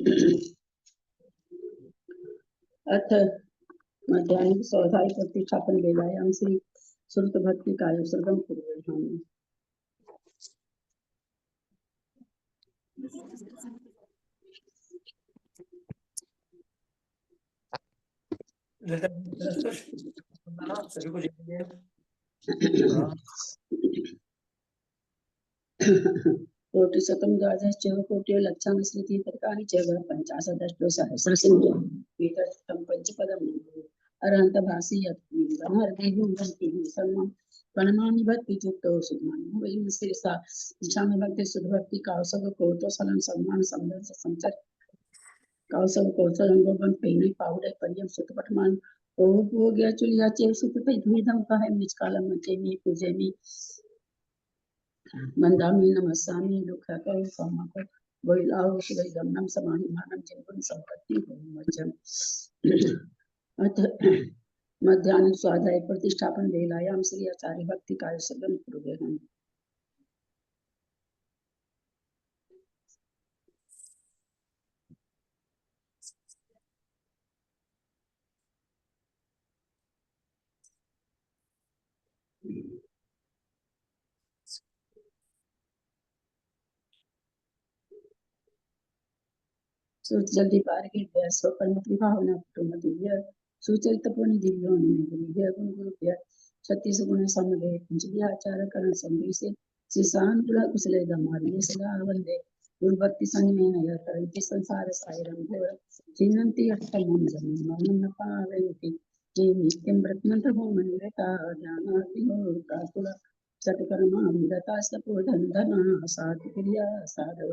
अथ मध्याह्न स्वाध्याय प्रतिष्ठापन वेलायाम श्री श्रुत भक्ति काय सर्गम कुर्वन्। सभी को कोटि शतम द्वादश चैव कोटि लक्षान् स्मृति पदकानि चैव पंचाशदष्टो सहस्रसिंह वितष्टं पंचपदम् अरहन्त भासी यत् ब्रह्मर्देवं वन्ति सर्वं प्रणमामि भक्ति युक्तो सुज्ञानो वयं शिरसा इच्छामि भक्ति सुधभक्ति कौसव कोटोसलं सम्मान संदर्श संचर कौसव कोटोसलं गोपन पेनी पाउडर परियम सुतपटमान ओ गया चुलिया चेव सुतपै धुमिधम का है निष्कालम चेमी पूजेमी मंदामी नमस्सामि दुःखको समको वैलाओ शिवगमनम समाहिमानं जिन्गुण संपत्ति होमजम। अथ मध्याह्न स्वाध्याय प्रतिष्ठापन वेलायाम श्री आचार्य भक्ति काय सर्गम कुर्वन्। सुचलति पारगे व्यासो कर्मति भावना कुटुंब दिव्य सुचरित पुनि दिव्यो दिव्य गुण गुरुभ्य छत्तीस गुण समवे पंच आचार करण संदेशे सिसान कुला कुशले दमारी सदा वंदे गुरु भक्ति संग में नया करंति संसार सायरम घोर चिन्नति अष्टमं जन्म मन पावन्ति ये नित्यं ब्रह्मंत होमनिरता ज्ञानाग्निहोता कुल सत्कर्मा विरता सपोधन धना साधु क्रिया साधव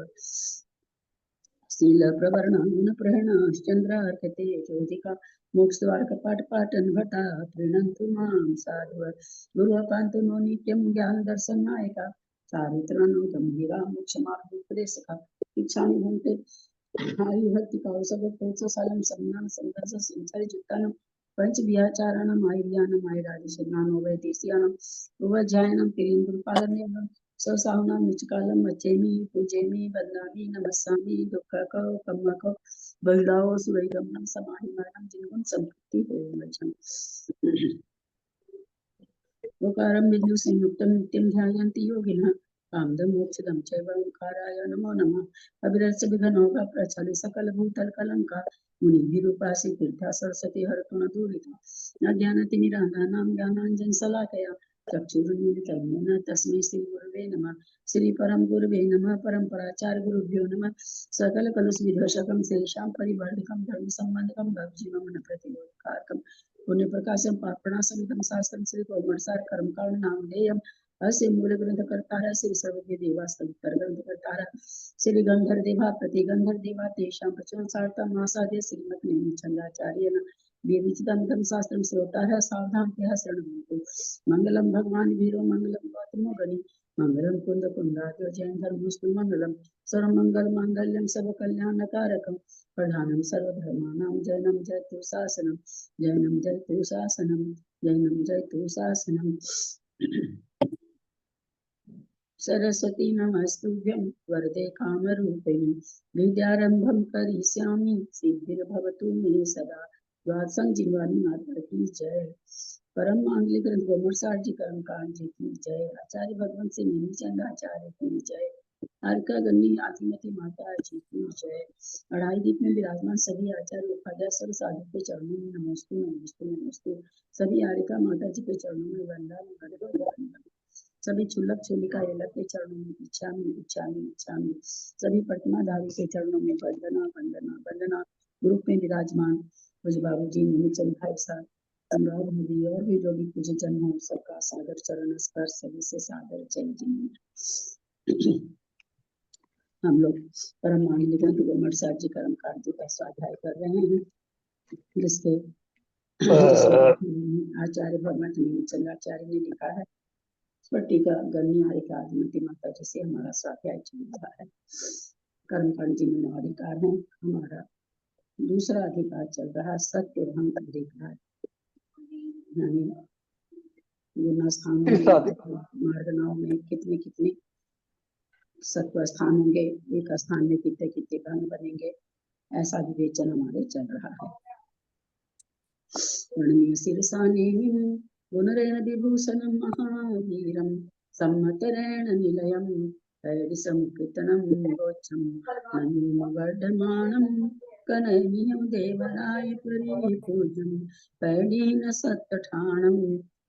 शील प्रवर्णन प्रहणाश्चंद्रार्कते ज्योतिका मोक्षद्वार कपाट पाटन भटा प्रीणन्तु मां साधु गुरुपांतु नो नित्यं ज्ञान दर्शन नायका चारित्राणो गंभीरा मोक्ष मार्ग उपदेशका इच्छामि भूते आयु भक्ति कौसव प्रोत्साहं सम्मान संदर्श संचारि जुक्तानं पंच विहाचारणं आयुर्यानम् आयुरादिशनानो वैदेशियानम् उवज्जायनं पिरीन्द्रपालनेयं ससाहुना निचकालम मचेमी पूजेमी वंदामी नमस्सामी दुःखको कम्मको बहिदाओ सुवैगमनम समाहिमानं जिन्गुण संपत्ति होमजम। ओंकारं विष्णु संयुक्तं नित्यं ध्यायन्ति योगिनः कामदं मोक्षदं चैव ओंकाराय नमो नमः। अविरस्य विघ्नोगा प्रचलि सकल भूतल कलंका मुनिभिरूपासि तीर्था सरस्वती हरतु न दूरिता अज्ञानतिमिरान्धानां ज्ञानाञ्जन शलाकया चक्षुरुन्मीलितं तस्मै श्री गुरुवे नमः। श्री परम गुरुवे नमः। परम्पराचार्य गुरुभ्यो नमः। सकल कलुष विध्वंसकं शेषां परिवर्धकं धर्म संबंधकं भवजीवं मन प्रतिबोधकारकं पुण्य प्रकाशम पापणासमितं शास्त्रं श्री कौमरसार कर्मकांड नामधेयम् अस्य मूल ग्रंथ करतारः श्री सर्वज्ञ देवास्तवितर ग्रंथ करतारः श्री गंधर देवा प्रति गंधर देवा तेषां प्रचलन सार्थं मासादे श्रीमत् नेमिचंद्राचार्येण विविचितं धर्म शास्त्रं श्रोतारः सावधान त्यः शरणमस्तु। मंगलम भगवान वीरो मंगलम गौतमो गणि मंगलम कुंद कुंदाद्यो जैन धर्मस्तु मंगलम सर्वमंगल मांगल्यम सब कल्याणकारकम प्रधानम सर्वधर्माणां जैनम जयतु शासनम जैनम जयतु शासनम जैनम जयतु शासनम। सरस्वती नमस्तुभ्यं वरदे कामरूपिणि विद्यारंभं करिष्यामि सिद्धिर्भवतु मे सदा। द्वादशं जीवानी माता की जय। परम मांगली ग्रंथ गोमरसार जी कर्मकांड जी की जय। आचार्य भगवंत सिंह नेमिचंद आचार्य की जय। अर्का गन्नी आदिमती माता जी की जय। अढ़ाई दीप में विराजमान सभी आचार्य उपाध्याय सर्व साधु के चरणों में नमस्तु नमस्तु नमस्तु। सभी आरिका माता जी के चरणों में वंदन। सभी छुल्लक छुलिका एलक के चरणों में इच्छामि इच्छामि इच्छामि। सभी प्रतिमाधारी के चरणों में वंदना वंदना वंदना। ग्रुप में विराजमान पूज्य बाबू जी नेमिचंद भाई साहब अनुराग मोदी और भी जो भी पूज्य जन हो सबका सादर चरण स्पर्श सभी से सादर जय जी। हम लोग परम मांगलिक ग्रंथ गोमरसार जी कर्मकांड जी का स्वाध्याय कर रहे हैं जिसके आचार्य भगवंत नेमिचंद्राचार्य ने लिखा है। टीका गन्नी आरिका आदिमती माता जी से हमारा स्वाध्याय चल रहा है। कर्मकांड जी में 9 अधिकार है। हमारा दूसरा अधिकार चल रहा है सत्य भंग अधिकार, यानी गुना स्थानों मार्गनाओं में कितने कितने सत्व स्थान होंगे, एक स्थान में कितने कितने भंग बनेंगे ऐसा विवेचन हमारे चल रहा है। वर्णनीय शीर्षानेमिं गुणरेण विभूषणं महावीरं सम्मतरेण निलयं पैडिसंकीर्तनं गोच्छं नन्दिं वर्धमानं कनैमिहं देवराय परिपूज्यं पैडीन सत्तठाणं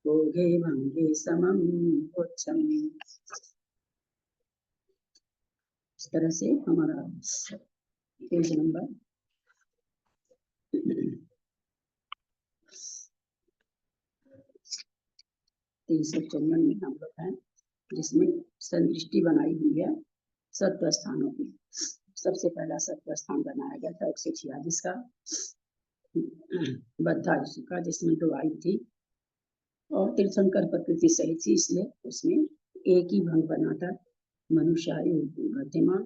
भोगे भंगे समं गोच्छम्। इस तरह से हमारा पेज नंबर 354 में हम लोग हैं, जिसमें संदृष्टि बनाई हुई है सत्व स्थानों की। सबसे पहला सत्व स्थान बनाया गया था 146 का बद्धा का, जिसमें 2 आयु थी और तीर्थंकर प्रकृति सही थी, इसलिए उसमें एक ही भंग बना था, मनुष्यायु बद्धिमान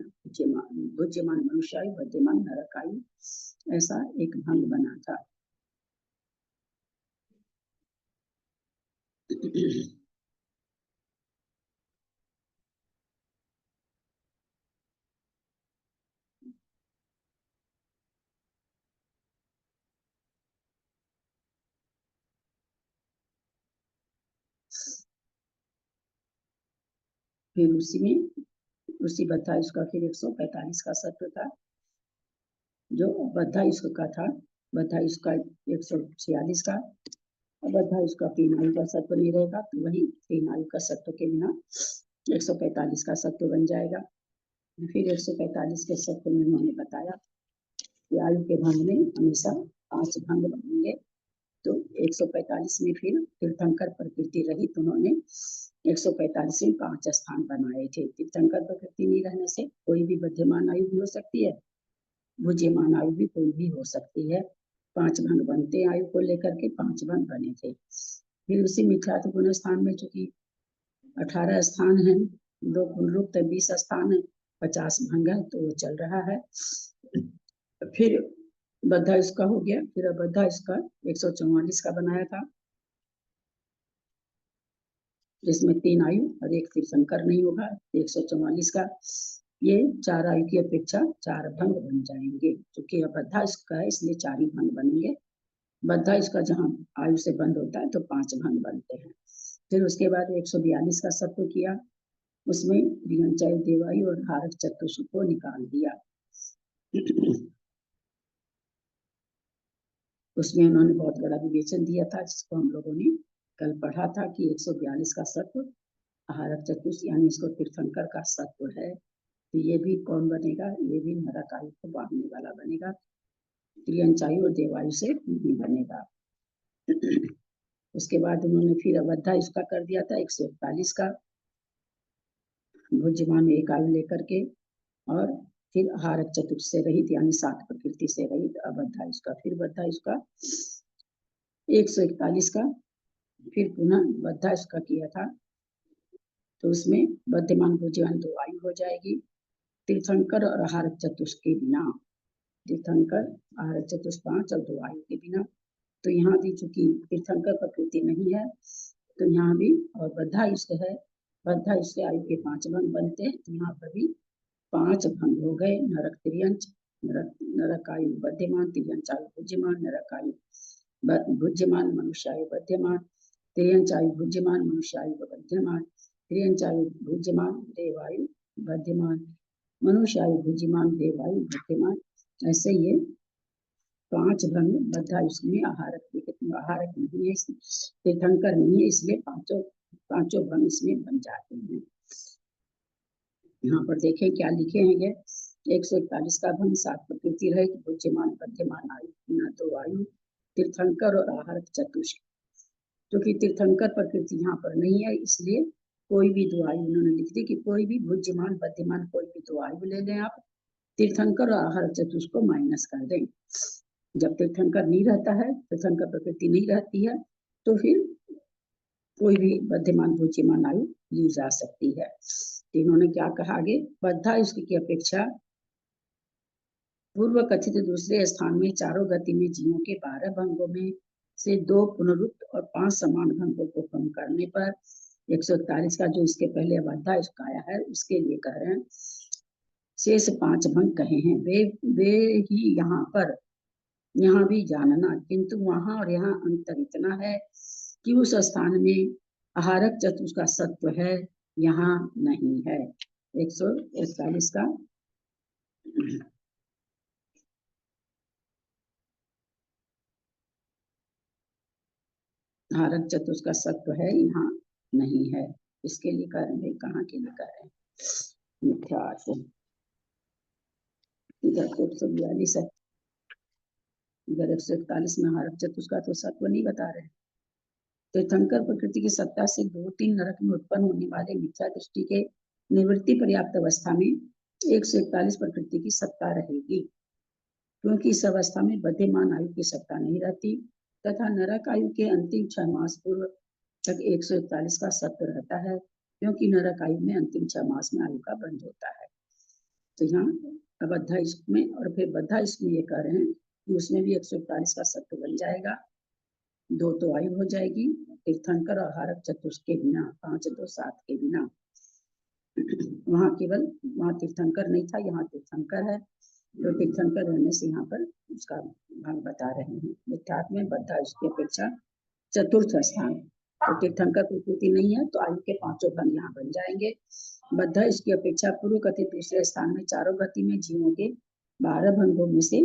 भुज्यमान मनुष्यायु बद्धिमान नरकायु, ऐसा एक भंग बना था। फिर उसी 22 का फिर 145 का सत्व था, जो 22 का था, 22 का 146 का, और 22 का 3 आयु का सत्व नहीं रहेगा, तो वही 3 आयु का सत्व के बिना 145 का सत्व बन जाएगा। फिर 145 के सत्व में उन्होंने बताया कि आयु के भंग में हमेशा 5 भंग बनेंगे। तो 145 में फिर तीर्थंकर प्रकृति रहित उन्होंने 145 में 5 स्थान बनाए थे। तीर्थंकर प्रकृति नहीं रहने से कोई भी बद्धिमान आयु भी हो सकती है, भुज्यमान आयु भी कोई भी हो सकती है। 5 भंग बनते आयु को लेकर के 5 भंग बने थे। फिर उसी मिथ्यात्व गुण स्थान में चूंकि 18 स्थान है, 2 पुनरुक्त 20 स्थान है, 50 भंग है, तो वो चल रहा है। फिर बद्धा इसका हो गया, फिर बद्धा इसका 144 का बनाया था, जिसमें 3 आयु और 1 तीर्थंकर नहीं होगा। 144 का ये 4 आयु की अपेक्षा 4 भंग बन जाएंगे, क्योंकि बद्धा इसका है इसलिए 4 ही भंग बनेंगे। बद्धा इसका जहाँ आयु से बंद होता है तो 5 भंग बनते हैं। फिर उसके बाद 142 का सत्व किया, उसमें रियंचय देवायु और हारक चतुष्क को निकाल दिया। उसमें उन्होंने बहुत बड़ा विवेचन दिया था, जिसको हम लोगों ने कल पढ़ा था कि 142 का सत्व आहारक चतुष्क यानी इसको तीर्थंकर का सत्व है, तो ये भी कौन बनेगा, ये भी नरकायु को बांधने वाला बनेगा, त्रियंचायु और देवायु से नहीं बनेगा। उसके बाद उन्होंने फिर अवधा इसका कर दिया था 141 का, भुज्यमान 1 आयु लेकर के, और फिर आहारक चतुर्थ से रहित यानी 7 प्रकृति से रहित अबद्धा इसका। फिर बद्धा इसका 141 का, फिर पुनः बद्धा इसका किया था, तो उसमें बद्धिमान भुज्यमान 2 आयु हो जाएगी, तीर्थंकर और आहारक चतुष्क के बिना। तीर्थंकर आहारक चतुष्क 5 और 2 आयु के बिना। तो यहाँ भी चूंकि तीर्थंकर प्रकृति नहीं है, तो यहाँ भी और बद्धा इसका है, बद्धा इसके आयु के 5 भंग बनते हैं, तो यहाँ पर भी 5 भंग हो गए। नरक त्रियंच, नरकायु बद्धिमान, त्रियंचायु भुज्यमान, नरकायु भुज्यमान, मनुष्यायु बद्धिमान, त्रियंचायु भुज्यमान, मनुष्यायु बद्धिमान, त्रियंचायु भुज्यमान, देवायु बद्धिमान, मनुष्यायु भुज्यमान, देवायु बद्धिमान। ऐसे ये 5 भंग बद्धा इसमें आहारक नहीं है, तीर्थंकर नहीं है, इसलिए पांचों भंग इसमें बन जाते हैं। यहाँ पर देखें क्या लिखे हैं ये, 141 का भंग 7 प्रकृति रहे, भुज्यमान बद्धिमान आयु बिना 2 आयु, तीर्थंकर और आहारक चतुष्क। क्योंकि तीर्थंकर प्रकृति यहाँ पर नहीं है, इसलिए कोई भी 2 आयु उन्होंने लिख दी कि कोई भी भुज्यमान बद्धिमान कोई भी 2 आयु ले लें आप, तीर्थंकर और आहारक चतुष्क को माइनस कर दें। जब तीर्थंकर नहीं रहता है, तीर्थंकर प्रकृति नहीं रहती है, तो फिर कोई भी बद्धिमान भुज्यमान आयु ली जा सकती है। तो इन्होंने क्या कहा आगे, बद्धा इसकी अपेक्षा पूर्व कथित दूसरे स्थान में चारों गति में जीवों के 12 भंगों में से 2 पुनरुक्त और 5 समान भंगों को कम करने पर 141 का जो इसके पहले बद्धा इसका आया है, उसके लिए कह रहे हैं शेष 5 भंग कहे हैं, वे ही यहाँ भी जानना, किंतु वहां और यहाँ अंतर इतना है कि उस स्थान में आहारक चतुष्क का सत्व है, यहाँ नहीं है। 141 का आहारक चतुष्क का सत्व है, यहाँ नहीं है। इसके लिए कह रहे हैं, कहाँ के लिए कह रहे हैं, मिथ्यात्व। इधर 142 है, इधर 141 में आहारक चतुष्क का तो सत्व नहीं बता रहे। तीर्थंकर प्रकृति की सत्ता से 2-3 नरक में उत्पन्न होने वाले मिथ्या दृष्टि के निवृत्ति पर्याप्त अवस्था में 141 प्रकृति की सत्ता रहेगी, क्योंकि इस अवस्था में बद्धमान आयु की सत्ता नहीं रहती तथा नरक आयु के अंतिम 6 मास पूर्व तक 141 का सत्व रहता है, क्योंकि नरक आयु में अंतिम 6 मास में आयु का बंध होता है। तो यहाँ अबद्धा इश्क में और फिर बद्धा इश्क में ये कह रहे हैं कि उसमें भी 141 का सत्व बन जाएगा, 2 तो आयु हो जाएगी, तीर्थंकर और हारक चतुष्क के बिना, 5, 2, 7 के बिना। वहां केवल, वहां तीर्थंकर नहीं था, यहाँ तीर्थंकर है, तो तीर्थंकर रहने से यहाँ पर उसका भाग बता रहे हैं। मिथ्यात्व में बद्धा इसकी अपेक्षा चतुर्थ स्थान, तो तीर्थंकर प्रकृति नहीं है तो आयु के 5 भंग यहाँ बन जाएंगे। बद्धा इसकी अपेक्षा पूर्व कथित दूसरे स्थान में चारों गति में जीवों के 12 भंगों में से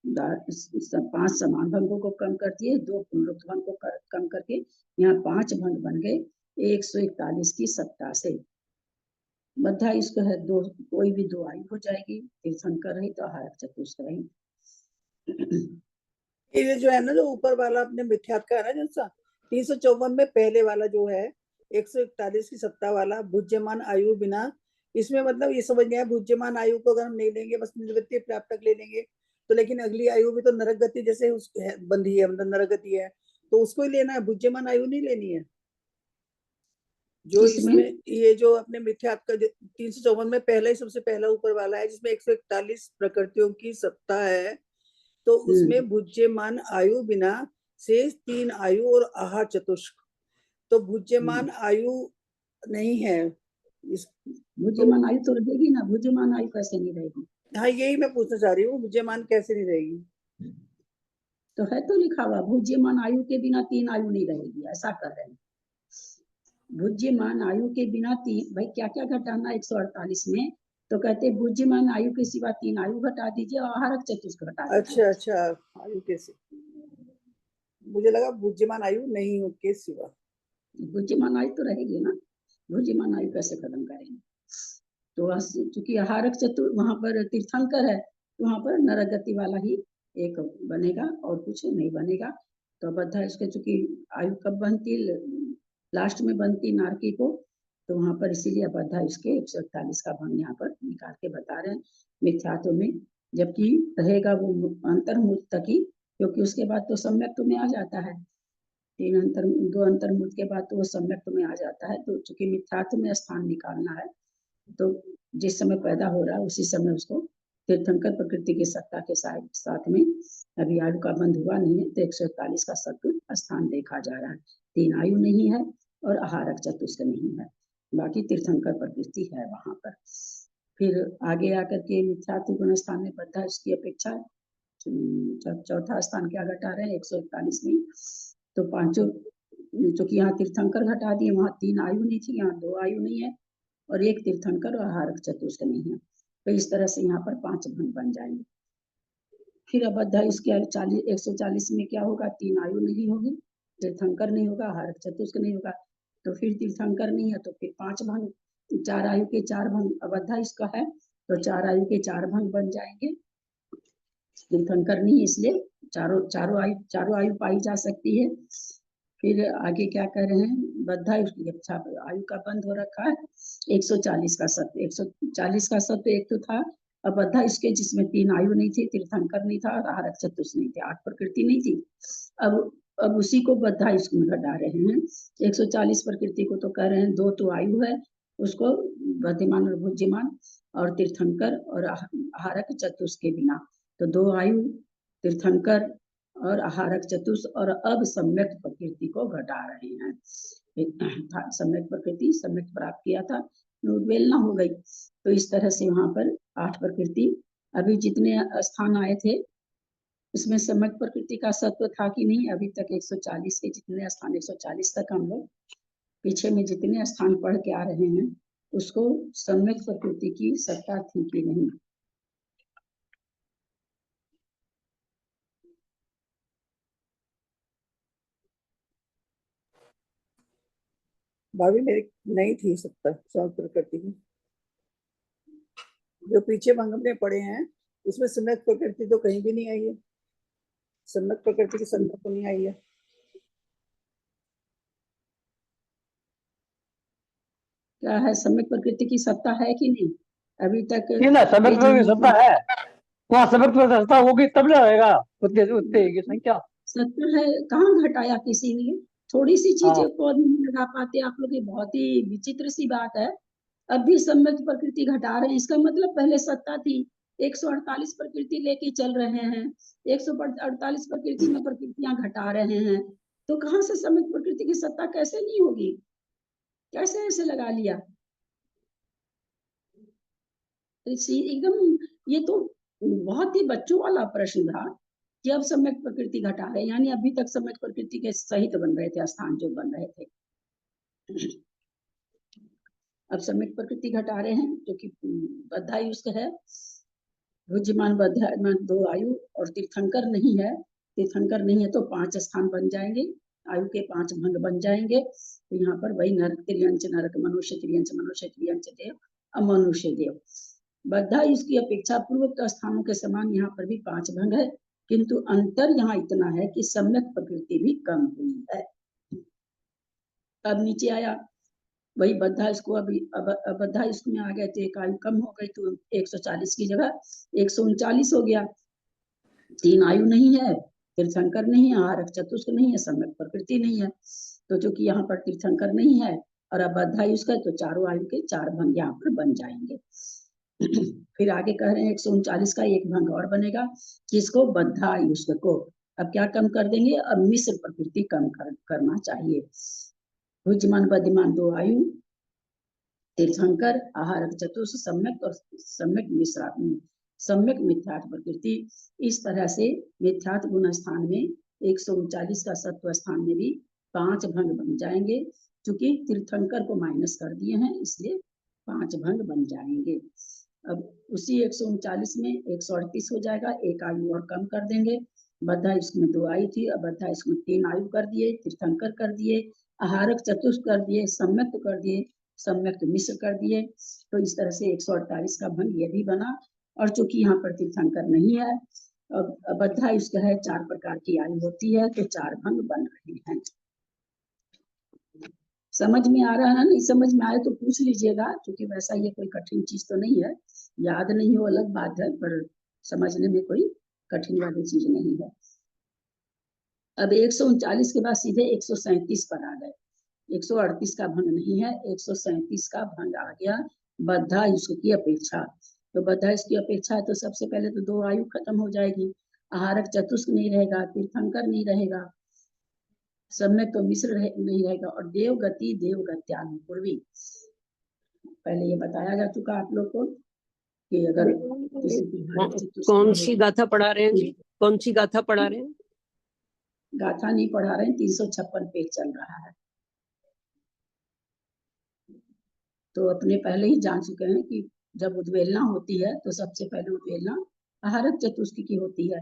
5 समान भंगों को कम कर दिए, 2 पुनरुक्त भंग को कम करके यहाँ 5 भंग बन गए 141 की सत्ता से। बद्धा इसको है, 2 कोई भी 2 आयु हो जाएगी, तीर्थंकर रही तो आहारक चतुष्क रही। ये जो है ना, जो ऊपर वाला अपने मिथ्यात्व का है ना, जैसा 354 में पहले वाला जो है 141 की सत्ता वाला भुज्यमान आयु बिना, इसमें मतलब ये समझ गया भुज्यमान आयु को अगर हम नहीं लेंगे, बस निवृत्ति प्राप्त तक ले लेंगे तो, लेकिन अगली आयु भी तो नरक गति जैसे बंधी है, मतलब नरक गति है, तो उसको ही लेना है, भुज्यमान आयु नहीं लेनी है। जो इसमें ये जो अपने मिथ्यात्व का 354 में पहला ही सबसे पहला ऊपर वाला है, जिसमें 141 प्रकृतियों की सत्ता है, तो उसमें भुज्यमान आयु बिना शेष 3 आयु और आहार चतुष्क, तो भुज्यमान आयु नहीं है। भुज्यमान आयु तो रहेगी ना, भुज्यमान आयु कैसे नहीं रहेगी? हाँ, यही मैं पूछना चाह रही हूँ, भुज्यमान कैसे नहीं रहेगी? तो है तो लिखा हुआ, भुज्यमान आयु के बिना 3 आयु नहीं रहेगी, ऐसा कर रहे हैं। भुज्यमान आयु के बिना 3, भाई क्या क्या घटाना 148 में, तो कहते भुज्यमान आयु के सिवा 3 आयु घटा दीजिए और आहारक चतुष्क घटा दीजिए। अच्छा, आयु कैसे, मुझे लगा भुज्यमान आयु नहीं हो के सिवा। भुज्यमान आयु तो रहेगी ना, भुज्यमान आयु कैसे खत्म करेंगे? तो चूंकि आहारक चतुर वहां पर तीर्थंकर है, तो वहां पर नरक गति वाला ही एक बनेगा और कुछ नहीं बनेगा। तो बद्धा इसके चूंकि आयु कब बनती, लास्ट में बनती नारकी को, तो वहां पर इसीलिए बद्धा इसके 141 का भंग यहाँ पर निकाल के बता रहे हैं मिथ्यात्व में, जबकि रहेगा वो अंतर्मुख तक ही, क्योंकि उसके बाद तो सम्यक्त में आ जाता है, 2 अंतर्मुख के बाद तो वो सम्यक्त में आ जाता है। तो चूंकि मिथ्यात्व में स्थान निकालना है, तो जिस समय पैदा हो रहा है उसी समय उसको तीर्थंकर प्रकृति की सत्ता के साथ में अभी आयु का बंध हुआ नहीं है, तो 141 का सत्व स्थान देखा जा रहा है। 3 आयु नहीं है और आहारक चतुष्क नहीं है, बाकी तीर्थंकर प्रकृति है वहां पर। फिर आगे आकर के मिथ्यात्व गुण स्थान में बद्धा इसकी अपेक्षा चौथा स्थान क्या घटा रहे हैं 141 में, तो 5 चूंकि यहाँ तीर्थंकर घटा दिए, वहां 3 आयु नहीं थी, यहाँ 2 आयु नहीं है और 1 तीर्थंकर और आहारक चतुष्क नहीं है, तो इस तरह से यहाँ पर 5 भंग बन जाएंगे। फिर अबद्धा इसके 140 में क्या होगा, 3 आयु नहीं होगी, तीर्थंकर नहीं होगा, आहारक चतुष्क नहीं होगा, तो फिर तीर्थंकर नहीं है तो फिर 5 भंग, 4 आयु के 4 भंग अबद्धा इसका है, तो 4 आयु के 4 भंग बन जाएंगे। तीर्थंकर नहीं, इसलिए चारों आयु पाई जा सकती है। फिर आगे क्या कह रहे हैं, बद्धा अच्छा आयु का बंद हो रखा है 140 का सत्व, 140 का सत्व एक तो था अबद्धा इसके, जिसमें 3 आयु नहीं थी, तीर्थंकर नहीं था और आहारक चतुष्क नहीं थे, 8 प्रकृति नहीं थी। अब उसी को बद्धा इसको में घटा रहे हैं। 140 प्रकृति को तो कह रहे हैं 2 तो आयु है, उसको बद्धमान और भुज्यमान और तीर्थंकर और आहारक चतुष्क के बिना, तो 2 आयु तीर्थंकर और आहारक चतुष्क और अब सम्यक प्रकृति को घटा रहे हैं। सम्यक प्रकृति सम्यक प्राप्त किया था, उद्वेलना हो गई। तो इस तरह से वहां पर 8 प्रकृति, अभी जितने स्थान आए थे उसमें सम्यक प्रकृति का सत्व था कि नहीं, अभी तक 140 के जितने स्थान, 140 तक हम लोग पीछे में जितने स्थान पढ़ के आ रहे हैं उसको सम्यक प्रकृति की सत्ता थी कि नहीं। भाभी मेरी नहीं थी सत्ता सम्यक प्रकृति की। जो पीछे भंग में पड़े हैं उसमें सम्यक प्रकृति तो कहीं भी नहीं आई है, सम्यक प्रकृति की सत्ता तो नहीं आई है। क्या है, सम्यक प्रकृति की सत्ता है कि नहीं अभी तक? ये ना समय ये की सत्ता है, वहाँ समय की सत्ता होगी तब ना रहेगा उतने उतने की संख्या। सत्ता है, कहाँ घटाया किसी ने? थोड़ी सी हाँ चीजें को नहीं लगा पाते आप लोग, ये बहुत ही विचित्र सी बात है। अब भी सम्यक प्रकृति घटा रहे हैं, इसका मतलब पहले सत्ता थी। 148 प्रकृति लेके चल रहे हैं, 148 प्रकृति में प्रकृतियां घटा रहे हैं, तो कहाँ से सम्यक प्रकृति की सत्ता कैसे नहीं होगी? कैसे ऐसे लगा लिया? एकदम ये तो बहुत ही बच्चों वाला प्रश्न था कि अब सम्यक प्रकृति घटा रहे, यानी अभी तक सम्यक प्रकृति के सहित बन रहे थे स्थान जो बन रहे थे, अब सम्यक प्रकृति घटा रहे हैं जो कि बद्धायुष्क है। भुज्यमान बद्धायमान 2 आयु और तीर्थंकर नहीं है, तीर्थंकर नहीं है तो 5 स्थान बन जाएंगे, आयु के 5 भंग बन जाएंगे। तो यहाँ पर वही नरक त्रियंच नरक, मनुष्य त्रियंच मनुष्य, त्रियंच देव अमनुष्य देव। बद्धायुष्क की अपेक्षा पूर्वोक्त स्थानों के समान यहाँ पर भी 5 भंग है, किंतु अंतर यहाँ इतना है कि सम्यक प्रकृति भी कम हुई है। अब नीचे आया वही बद्धा इसको, अभी बद्धा इसमें आ गए थे, एक आयु कम हो गई तो 140 की जगह 139 हो गया। 3 आयु नहीं है, तीर्थंकर नहीं है, आरक चतुष्क नहीं है, सम्यक प्रकृति नहीं है। तो जो कि यहाँ पर तीर्थंकर नहीं है और अब बद्धायुष का, तो चारों आयु के 4 भंग यहाँ पर बन जाएंगे। फिर आगे कह रहे हैं 139 का एक भंग और बनेगा, किसको? बद्धायुष को। अब क्या कम कर देंगे? अब मिश्र प्रकृति कम करना चाहिए। भुज्यमान बद्धिमान 2 आयु, तीर्थंकर, आहारक चतुर्थ, सम्यक और सम्यक मिश्रा, सम्यक मिथ्यात्व प्रकृति। इस तरह से मिथ्यात्व गुण स्थान में 139 का सत्व स्थान में भी 5 भंग बन जाएंगे। क्योंकि तीर्थंकर को माइनस कर दिए हैं इसलिए 5 भंग बन जाएंगे। अब उसी 139 में 138 हो जाएगा, एक आयु और कम कर देंगे। बद्धा इसमें 2 आयु थी, अब बद्धा इसमें 3 आयु कर दिए, तीर्थंकर कर दिए, आहारक चतुष्क कर दिए, सम्यक कर दिए, सम्यक मिश्र कर दिए। तो इस तरह से 148 का भंग ये भी बना। और चूंकि यहाँ पर तीर्थंकर नहीं है, अब बद्धा इसका है 4 प्रकार की आयु होती है, तो 4 भंग बन रहे हैं। समझ में आ रहा है? नहीं समझ में आए तो पूछ लीजिएगा, क्योंकि वैसा ये कोई कठिन चीज तो नहीं है, याद नहीं हो अलग बात है, पर समझने में कोई कठिन वाली चीज नहीं है। अब 139 के बाद सीधे 137 पर आ गए। 138 का भंग नहीं है, 137 का भंग आ गया बद्धा युष्क की अपेक्षा। तो बद्धा युष्क की अपेक्षा है तो सबसे पहले तो 2 आयु खत्म हो जाएगी, आहारक चतुष्क नहीं रहेगा, तीर्थंकर नहीं रहेगा, सम्यक तो मिश्र नहीं रहेगा, और देव गति देव गत्यानुपूर्वी। पहले ये बताया जा चुका आप लोग को कि अगर किसी की कौन सी गाथा पढ़ा रहे हैं जी? कौन सी गाथा पढ़ा रहे हैं? गाथा नहीं पढ़ा रहे हैं, 356 पेज चल रहा है। तो अपने पहले ही जान चुके हैं कि जब उद्वेलना होती है तो सबसे पहले उद्वेलना आहारक चतुष्क की होती है,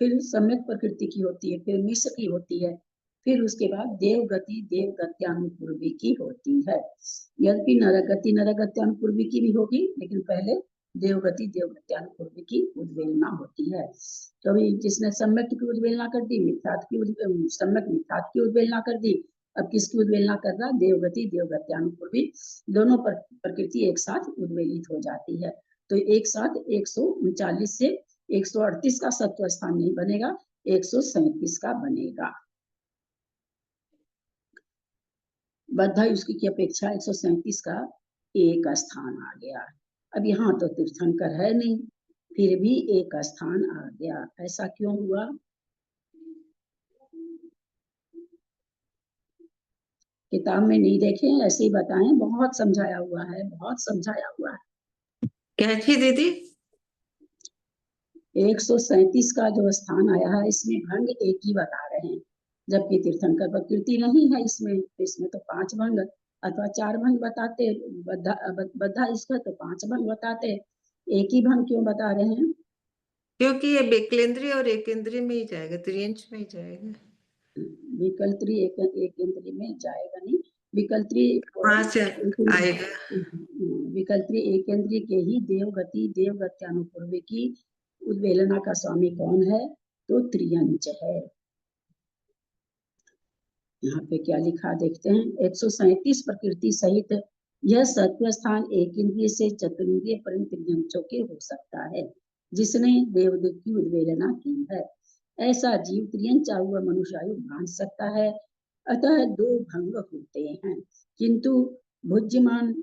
फिर सम्यक प्रकृति की होती है, फिर मिश्र की होती है, फिर उसके बाद देव गति देव गत्यानुपूर्वी की होती है। यद्यपि नरगति नरगत्यानुपूर्वी की भी होगी, लेकिन पहले देवगति देवगत्यानुपूर्वी की उद्वेलना होती है। तो अभी जिसने सम्यक की उद्वेलना कर दी, मिथ्यात्व की सम्यक मिथ्यात्व की उद्वेलना कर दी, अब किसकी उद्वेलना कर रहा? देवगति देवगत्यानुपूर्वी। दोनों प्रकृति एक साथ उद्वेलित हो जाती है। तो एक साथ 139 से 138 का सत्व स्थान नहीं बनेगा, 137 का बनेगा। बद्धा युष्क की अपेक्षा 137 का एक स्थान आ गया। अब यहाँ तो तीर्थंकर है नहीं, फिर भी एक स्थान आ गया। ऐसा क्यों हुआ? किताब में नहीं देखे, ऐसे ही बताएं, बहुत समझाया हुआ है, बहुत समझाया हुआ है। क्या चीज दीदी? 137 का जो स्थान आया है इसमें भंग एक ही बता रहे हैं, जबकि तीर्थंकर प्रकृति नहीं है इसमें। इसमें तो 5 भंग अथवा 4 भंग बताते, बद्धा इसका तो 5 भंग बताते, एक ही भंग क्यों बता रहे हैं? क्योंकि ये बिकलेंद्रीय और एकेंद्रीय में ही जाएगा, त्रियंच में ही जाएगा। विकल्त्री एक इंद्री में जाएगा नहीं, विकल्त्री वहां से आएगा। विकल्त्री एक इंद्री के ही देवगति देवगत्यानुपूर्वी की उद्वेलना का स्वामी कौन है? तो त्रियंच है। यहाँ पे क्या लिखा देखते हैं। 137 प्रकृति सहित यह सत्व स्थान एक इंद्रिय से चतुर्ंद्रिय पर्यंत त्रियंचों के हो सकता है, जिसने देवदूत की उद्वेलना की है। ऐसा जीव त्रियंचायु व मनुष्यायु बांध सकता है। अतः 2 भंग होते हैं, किंतु भुज्यमान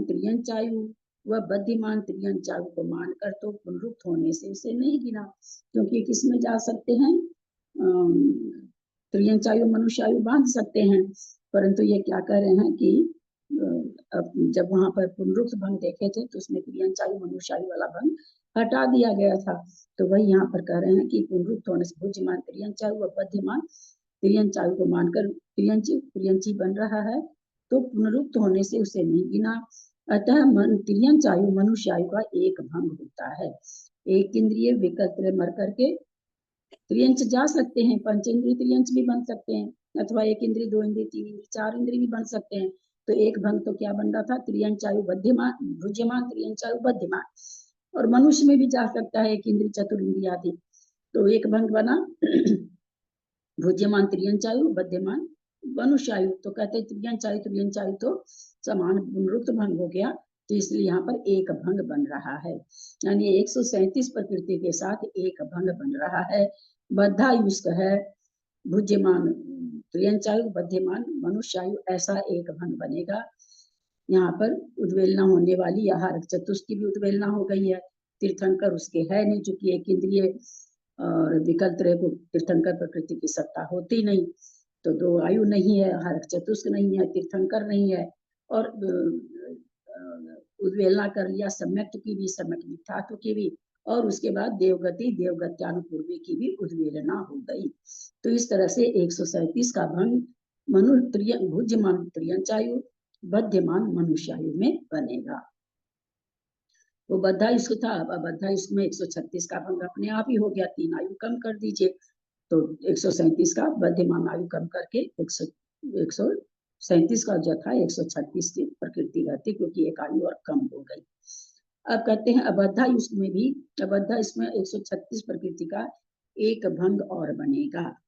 त्रियंचायु व बद्धिमान त्रियंचायु को मानकर तो पुनरुक्त होने से उसे नहीं गिना, क्योंकि किसमें जा सकते हैं? त्रियंचायु मनुष्यायु बांध सकते हैं, परंतु ये क्या कह रहे हैं कि जब वहां पर पुनरुक्त भंग देखे थे तो उसमें त्रियंचायु मनुष्यायु वाला भंग हटा दिया गया था। तो वही यहाँ पर कह रहे हैं कि पुनरुक्त होने से भुज्यमान त्रियंचायु व बद्धिमान त्रियंचायु को मानकर त्रियंची बन रहा है, तो पुनरुक्त होने से उसे नहीं गिना। अतः त्रियंचायु मनुष्यायु का एक भंग होता है। एक इंद्रिय विकल्प मर करके त्रियंच जा सकते हैं, पंचेंद्रिय त्रियंच भी बन सकते हैं, अथवा एक इंद्रिय 2 इंद्रिय 3 इंद्रिय 4 इंद्रिय भी बन सकते हैं। तो एक भंग तो क्या बन रहा था? त्रियंचायु बद्धिमान भुज्यमान त्रियंचायु बद्धिमान। और मनुष्य में भी जा सकता है एक इंद्रिय चतुर्ंद्रिय आदि। तो एक भंग बना भुज्यमान त्रियंचायु बद्धिमान मनुष्यायु। तो कहते त्रियंचायु तो समान पुनरुक्त भंग हो गया, तो इसलिए यहाँ पर एक भंग बन रहा है। यानी 137 प्रकृति के साथ एक भंग बन रहा है। बद्धायुष्क है भुज्यमान त्रियंचायु बद्धिमान मनुष्यायु, ऐसा एक भंग बनेगा। यहाँ पर उद्वेलना होने वाली आहार चतुष्ट की भी उद्वेलना हो गई है। तीर्थंकर उसके है नहीं, चूंकि एक इंद्रिय और विकल्प को तीर्थंकर प्रकृति की सत्ता होती नहीं, तो 2 आयु नहीं है, आहार चतुष्क नहीं है, तीर्थंकर नहीं है, और उद्वेलना कर लिया सम्यक की भी, सम्यक मिथ्यात्व की भी, और उसके बाद देवगति देवगत्यानुपूर्वी की भी उद्वेलना हो गई। तो इस तरह से 137 का भंग भुज्यमान त्रियंचायु बद्धिमान मनुष्यायु में बनेगा। वो बद्धा इश्क था, अब बद्धा इश्क में 136 का भंग अपने आप ही हो गया। 3 आयु कम कर दीजिए, तो 137 का बद्धिमान आयु कम करके 137 का जो था 136 की प्रकृति रहती, क्योंकि एक आयु और कम हो गई। अब कहते हैं अबद्धा युष्क में भी, अबद्धा इसमें 136 प्रकृति का एक भंग और बनेगा।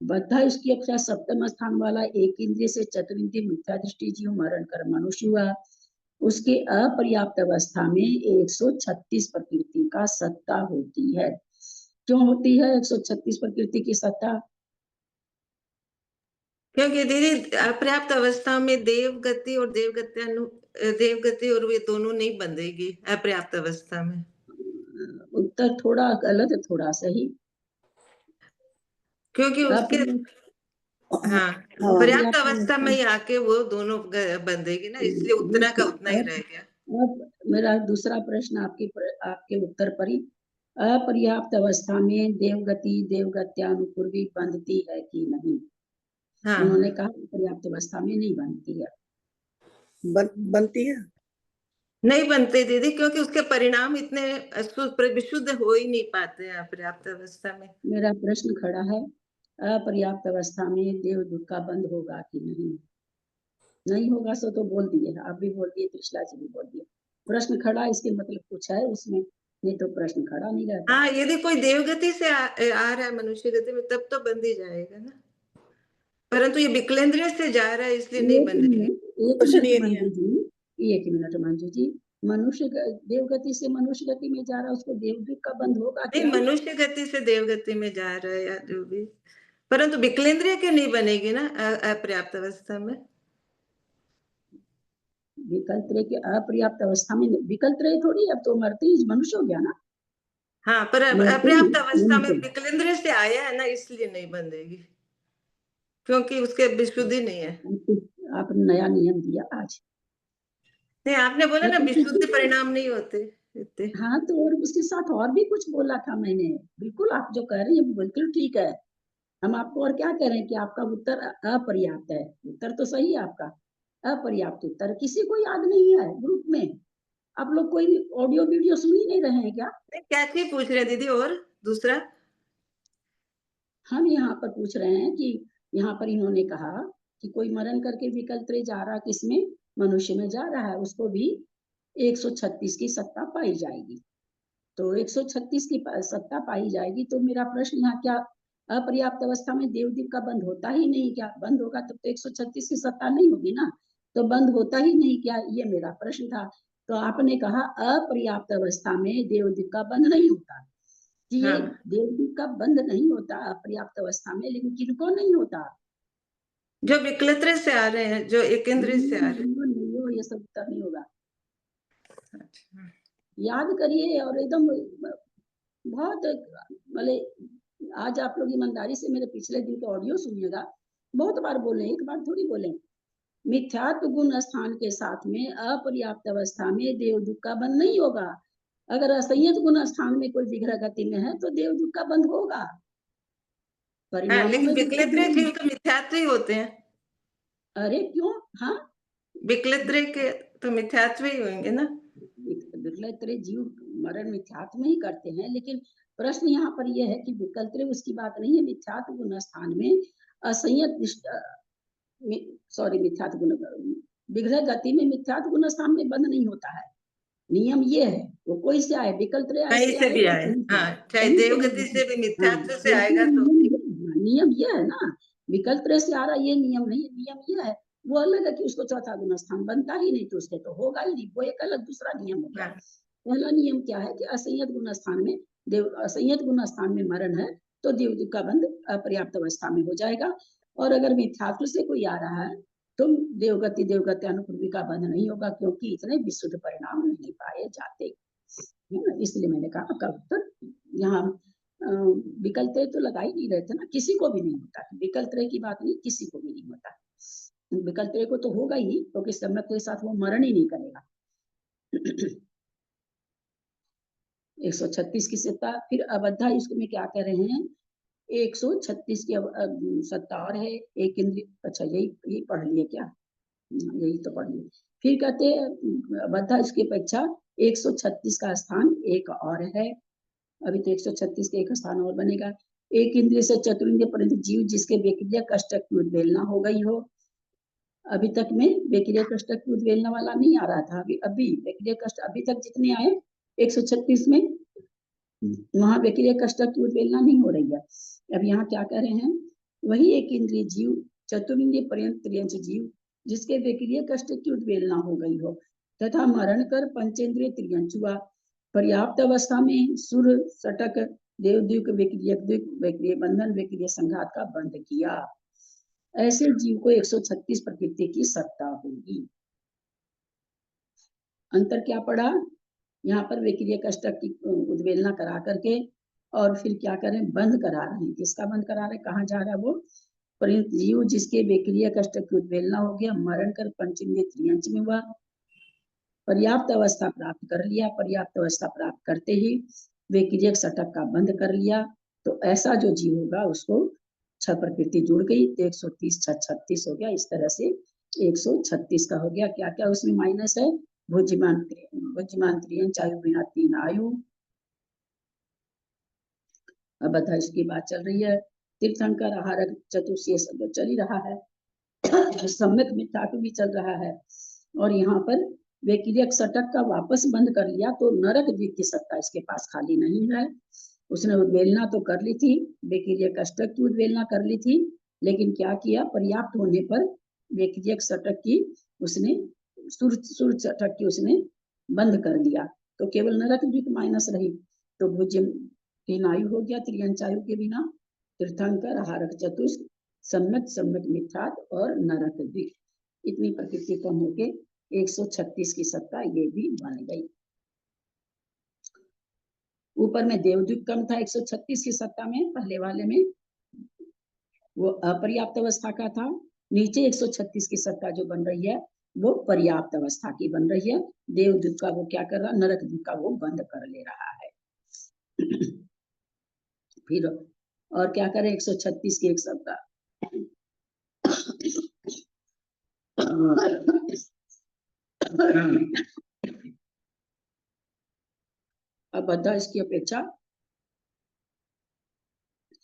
बद्धा इसकी अपेक्षा सप्तम स्थान वाला एक इंद्रिय से चतुर्ंद्रिय मिथ्या दृष्टि जीव मरण कर मनुष्य हुआ, उसके अपर्याप्त अवस्था में 136 प्रकृति का सत्ता होती है। क्यों होती है 136 प्रकृति की सत्ता? क्योंकि दीदी अपर्याप्त अवस्था में देवगति और वे दोनों नहीं बंधेगी अपर्याप्त अवस्था में। उत्तर थोड़ा गलत, थोड़ा सही। क्योंकि उसके हाँ पर्याप्त अवस्था में ही आके वो दोनों बंधेगी ना, इसलिए उतना का उतना ही रह गया। अब मेरा दूसरा प्रश्न आपके उत्तर पर ही, अपर्याप्त अवस्था में देवगति देवगत्यानुपूर्वी बंधती है कि नहीं? हाँ। उन्होंने कहा पर्याप्त अवस्था में नहीं बनती है। बनती है? नहीं बनते दीदी, क्योंकि उसके परिणाम इतने विशुद्ध हो ही नहीं पाते हैं अपर्याप्त अवस्था में। मेरा प्रश्न खड़ा है, अपर्याप्त अवस्था में देवदूत का बंध होगा कि नहीं? नहीं होगा सो तो बोल दिए, आप भी बोल दिए, त्रिशला जी भी बोल दिए। प्रश्न खड़ा, इसके मतलब कुछ है उसमें, नहीं तो प्रश्न खड़ा नहीं रहता। हाँ, यदि कोई देवगति से आ रहा है मनुष्य गति में, तब तो बंध ही जाएगा ना, परंतु ये विकलेंद्रिय से जा रहा है इसलिए नहीं बंधेगी। एक मिनट मंजू जी, मनुष्य देवगति से मनुष्य गति में जा रहा है, उसको देवदूत का बंध होगा क्या? नहीं, मनुष्य गति से देवगति में जा रहा है या जो भी, परंतु विकलेंद्रिय के नहीं बनेगी ना अपर्याप्त अवस्था में। विकल्प के अपर्याप्त अवस्था में विकल्प थोड़ी, अब तो मरते ही मनुष्य हो गया ना। हाँ, पर अपर्याप्त अवस्था में विकलेंद्रिय से आया है ना, इसलिए नहीं बंधेगी। क्योंकि उसके विशुद्धि नहीं है। आपने नया नियम दिया आज। नहीं, आपने बोला ना विशुद्धि परिणाम नहीं होते इतने। हाँ, तो और उसके साथ और भी कुछ बोला था मैंने। बिल्कुल आप जो कह रही हैं बिल्कुल ठीक है। हम आपको और क्या कह रहे हैं कि आपका उत्तर अपर्याप्त है। उत्तर तो सही है आपका, अपर्याप्त उत्तर। किसी को याद नहीं है ग्रुप में? आप लोग कोई ऑडियो वीडियो सुन ही नहीं रहे हैं क्या? क्या चीज पूछ रहे हैं दीदी? और दूसरा हम यहाँ पर पूछ रहे हैं कि यहाँ पर इन्होंने कहा कि कोई मरण करके विकल्प जा रहा, किसमें? मनुष्य में जा रहा है, उसको भी 136 की सत्ता पाई जाएगी। तो 136 की सत्ता पाई जाएगी। तो मेरा प्रश्न यहाँ क्या, अपर्याप्त अवस्था में देवदीप का बंद होता ही नहीं क्या? बंद होगा तब तो 136 की सत्ता नहीं होगी ना, तो बंद होता ही नहीं क्या? ये मेरा प्रश्न था। तो आपने कहा अपर्याप्त अवस्था में देवदीप का बंद नहीं होता। कि ये हाँ, देवदीप का बंद नहीं होता अपर्याप्त अवस्था में, लेकिन किनको नहीं होता? जो विकलत्र से आ रहे हैं, जो एक इंद्रिय से आ रहे नहीं हो, ये सब उत्तर नहीं होगा। हैं। अच्छा, याद करिए और एकदम बहुत मतलब आज आप लोग ईमानदारी से मेरे पिछले दिन के ऑडियो सुनिएगा। बहुत बार बोले, एक बार थोड़ी बोले। मिथ्यात्व गुण स्थान के साथ में अपर्याप्त अवस्था में देवदूत का बंद नहीं होगा। अगर असंयत गुण स्थान में कोई विग्रह गति में है तो देवदूत का बंद होगा। हाँ, परिणामों लेकिन में तो विकलत्र जीव तो मिथ्यात्व ही होते हैं। अरे क्यों? हाँ, विकलत्र के तो मिथ्यात्व ही होंगे ना। विकल्प जीव मरण मिथ्यात्व में ही करते हैं, लेकिन प्रश्न यहाँ पर यह है कि विकल्प उसकी बात नहीं है। मिथ्यात्व गुण स्थान में असंयत मिथ्यात्व गुण विग्रह गति में मिथ्यात्व गुण स्थान में बंद नहीं होता है। नियम ये है, वो कोई से आए, विकल्प कहीं ऐसे से आए भी या आए, कहीं से हाँ, आए, चाहे कहीं से देवगति भी से भी आए। हाँ, मिथ्यात्व से आएगा लेकिन तो नियम ये है ना, विकल्प से आ रहा, ये नियम नहीं है। नियम ये है, वो अलग है कि उसको चौथा गुण स्थान बनता ही नहीं, तो उसके तो होगा ही नहीं। वो एक अलग दूसरा नियम हो गया। हाँ, पहला नियम क्या है कि असंयत गुण स्थान में असंयत गुण स्थान में मरण है तो देवदूत का बंध अपर्याप्त अवस्था में हो जाएगा। और अगर मिथ्यात्व से कोई आ रहा है तो देवगति अनुपूर्वी का बंध नहीं होगा, क्योंकि इतने विशुद्ध परिणाम नहीं पाए जाते, है ना। इसलिए मैंने कहा आपका उत्तर यहाँ विकल्प तो लगा ही नहीं रहे थे ना, किसी को भी नहीं होता। विकल्प की बात नहीं, किसी को भी नहीं होता। विकल्प को तो होगा ही, क्योंकि सम्यक के साथ वो मरण ही नहीं करेगा। 136 की सत्ता, फिर अबद्धा इसमें क्या कह रहे हैं? 136 की सत्ता और है, एक इंद्रिय। अच्छा, यही पढ़ लिए क्या? यही तो पढ़ लिए। फिर कहते हैं अबद्धा इसकी अपेक्षा 136 का स्थान एक और है। अभी तो 136 के एक स्थान और बनेगा। एक इंद्रिय से चतुर्ंद्रिय पर्यंत जीव जिसके बेक्रिया कष्टक की उद्वेलना हो गई हो। अभी तक में बेक्रिया कष्टक की उद्वेलना वाला नहीं आ रहा था। अभी बेक्रिया कष्ट अभी तक जितने आए 136 में, वहां बेक्रिया कष्टक की उद्वेलना नहीं हो रही है। अब यहाँ क्या कह रहे हैं? वही एक इंद्रिय जीव चतुर्ंद्रिय पर्यंत त्रियंश जीव जिसके बेक्रिया कष्ट की उद्वेलना हो गई हो तथा मरण कर पंचेंद्रिय त्रियंश हुआ। पर्याप्त अवस्था में सुर सटक देवद्वीप विक्रिय बंधन विक्रिय संघात का बंध किया। ऐसे जीव को 136 प्रकृति की सत्ता होगी। अंतर क्या पड़ा? यहाँ पर विक्रिय कष्टक की उद्वेलना करा करके और फिर क्या करें? बंद करा रहे हैं। किसका बंद करा रहे हैं? कहाँ जा रहा है वो? परंतु जीव जिसके विक्रिय कष्टक की उद्वेलना हो गया, मरण कर पंचेंद्रिय त्रियंश में हुआ, पर्याप्त अवस्था प्राप्त कर लिया। पर्याप्त अवस्था प्राप्त करते ही विक्रियक सटक का बंद कर लिया। तो ऐसा जो जीव होगा उसको 6 प्रकृति जुड़ गई तो 130 6 36 हो गया। इस तरह से 136 का हो गया। क्या क्या उसमें माइनस है? भुज्यमान त्रियंश आयु बिना 3 आयु। अब बता, इसकी बात चल रही है। तीर्थंकर आहारक चतुर्षीय सब चल ही रहा है। सम्यक मिथ्यात्व भी चल रहा है। और यहाँ पर वेकिलियक सटक का वापस बंद कर लिया तो नरक द्वीप की सत्ता इसके पास खाली नहीं है। उसने उद्वेलना तो कर ली थी, वेकिलियक अष्टक की उद्वेलना कर ली थी, लेकिन क्या किया? पर्याप्त होने पर वेकिलियक सटक की उसने सुर सटक की उसने बंद कर दिया, तो केवल नरक द्वीप माइनस रही। तो भुज्य 3 आयु हो गया त्रियंश आयु के बिना। तीर्थंकर आहारक चतुष्क सम्यक सम्यक मिथ्यात और नरक द्वीप, इतनी प्रकृति कम होके 136 की सत्ता ये भी बन गई। ऊपर में देवद्वीप कम था 136 की सत्ता में, पहले वाले में वो अपर्याप्त अवस्था का था। नीचे 136 की सत्ता जो बन रही है वो पर्याप्त अवस्था की बन रही है। देवदूत का वो क्या कर रहा, नरक दूत का वो बंद कर ले रहा है। फिर और क्या करें, 136 की एक सत्ता अब बद्धा इसकी अपेक्षा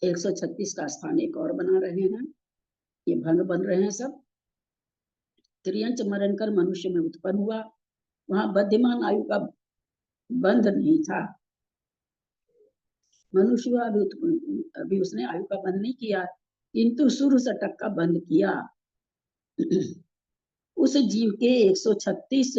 136 का स्थान एक और बना रहे हैं। ये भंग बन रहे हैं सब। त्रियंच मरण कर मनुष्य में उत्पन्न हुआ। वहां बद्धिमान आयु का बंध नहीं था। मनुष्य हुआ अभी उसने आयु का बंध नहीं किया, किंतु सूर्य सटक का बंध किया। उस जीव के 136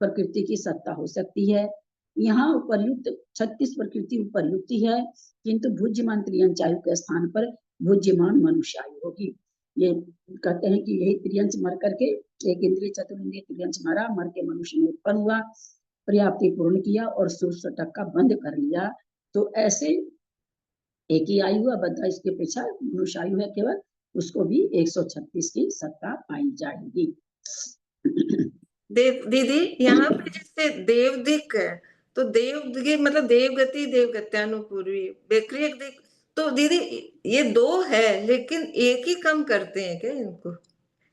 प्रकृति की सत्ता हो सकती है। यहाँ उपर्युक्त 36 प्रकृति उपर्युक्ति है, किंतु भुज्यमान त्रियंच आयु के स्थान पर भुज्यमान मनुष्य आयु होगी। ये कहते हैं कि यही त्रियंच मर करके, एक इंद्रिय चतुर्ंद्रिय त्रियंच मरा, मर के मनुष्य में उत्पन्न हुआ, पर्याप्ति पूर्ण किया और सूर्य सटक का बंद कर लिया। तो ऐसे एक ही आयु है, बद्धा इसके पीछा मनुष्य आयु है केवल, उसको भी 136 की सत्ता पाई जाएगी। दीदी यहाँ पे जैसे देवदिक है, तो देवदिक मतलब देवगति, देवगत्यानुपूर्वी, बेक्रियक दिक, तो दीदी ये दो है लेकिन एक ही कम करते हैं क्या इनको?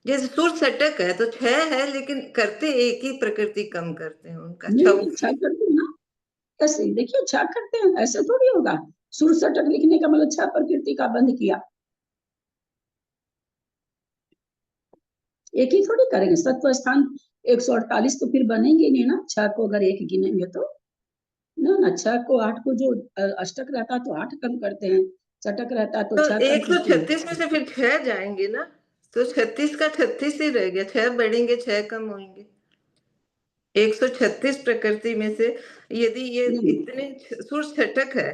जैसे सूर्य सटक है तो 6 है लेकिन करते एक ही प्रकृति कम करते हैं उनका। नहीं, 6 करते हैं ना, ऐसे देखिए 6 करते हैं, ऐसे थोड़ी होगा। सूर्य सटक लिखने का मतलब 6 प्रकृति का बंद किया, एक ही थोड़ी करेंगे। सत्व स्थान 148 तो फिर बनेंगे नहीं ना, 6 को अगर एक गिनेंगे तो ना 6 को 8 को जो अष्टक रहता तो 8 कम करते हैं, सटक रहता तो 6 कम करते हैं। 136 में से फिर 6 जाएंगे ना, तो 36 का 36 ही रह गया, 6 बढ़ेंगे 6 कम होंगे। 136 प्रकृति में से यदि ये इतने सूर्य सटक है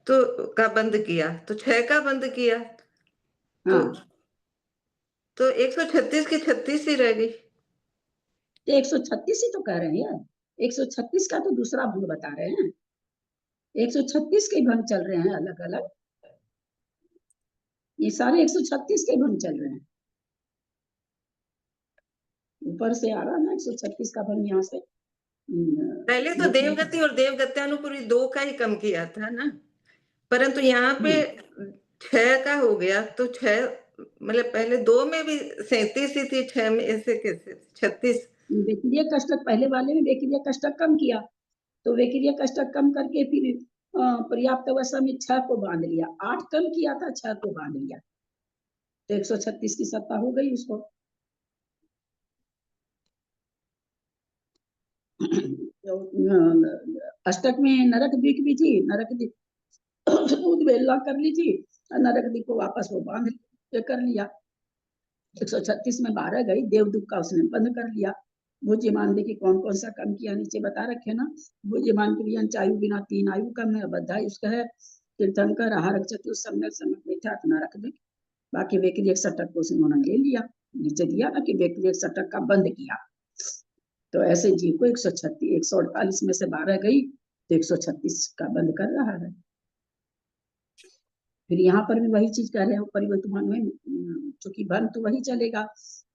तो का बंद किया तो 6 का बंद किया, तो 136 की 36 ही रह गई। 136 ही तो कह रहे हैं, 136 का तो दूसरा भंग बता रहे हैं। 136 के भंग चल रहे हैं अलग अलग, ये सारे 136 के भंग चल रहे हैं। ऊपर से आ रहा ना 136 का भंग यहाँ से। पहले तो देवगति और देवगत्यानुपूर्वी 2 का ही कम किया था ना, परंतु यहाँ पे 6 का हो गया, तो 6 मतलब पहले 2 में भी 37 ही थी, 6 में ऐसे कैसे 36? वेकिरिया कष्टक पहले वाले में वेकिरिया कष्टक कम किया, तो वेकिरिया कष्टक कम करके फिर पर्याप्त अवस्था में 6 को बांध लिया, 8 कम किया था 6 को बांध लिया, तो 136 की सत्ता हो गई उसको। तो अष्टक में नरक दिक भी थी, नरक दिक उद्वेलना कर ली थी, नरक दिक को वापस वो बांध कर लिया। 136 में 12 गई, देवदूत का उसने बंद कर लिया। भुज्यमान देखिए कौन कौन सा कम किया, नीचे बता रखे ना। भुज्यमान त्रियंच आयु बिना 3 आयु कम है, बद्धा उसका है। तीर्थंकर आहारक चतुर सम्यक सम्यक मिथ्या नरक दिक। बाकी वेक्रियक सटक को उन्होंने ले लिया, नीचे दिया ना कि वेक्रियक सटक का बंद किया। तो ऐसे जीव को 148 में से 12 गई तो 136 का बंद कर रहा है। फिर यहाँ पर भी वही चीज कह रहे हैं, परिवर्तमान में चूंकि बंद तो वही चलेगा।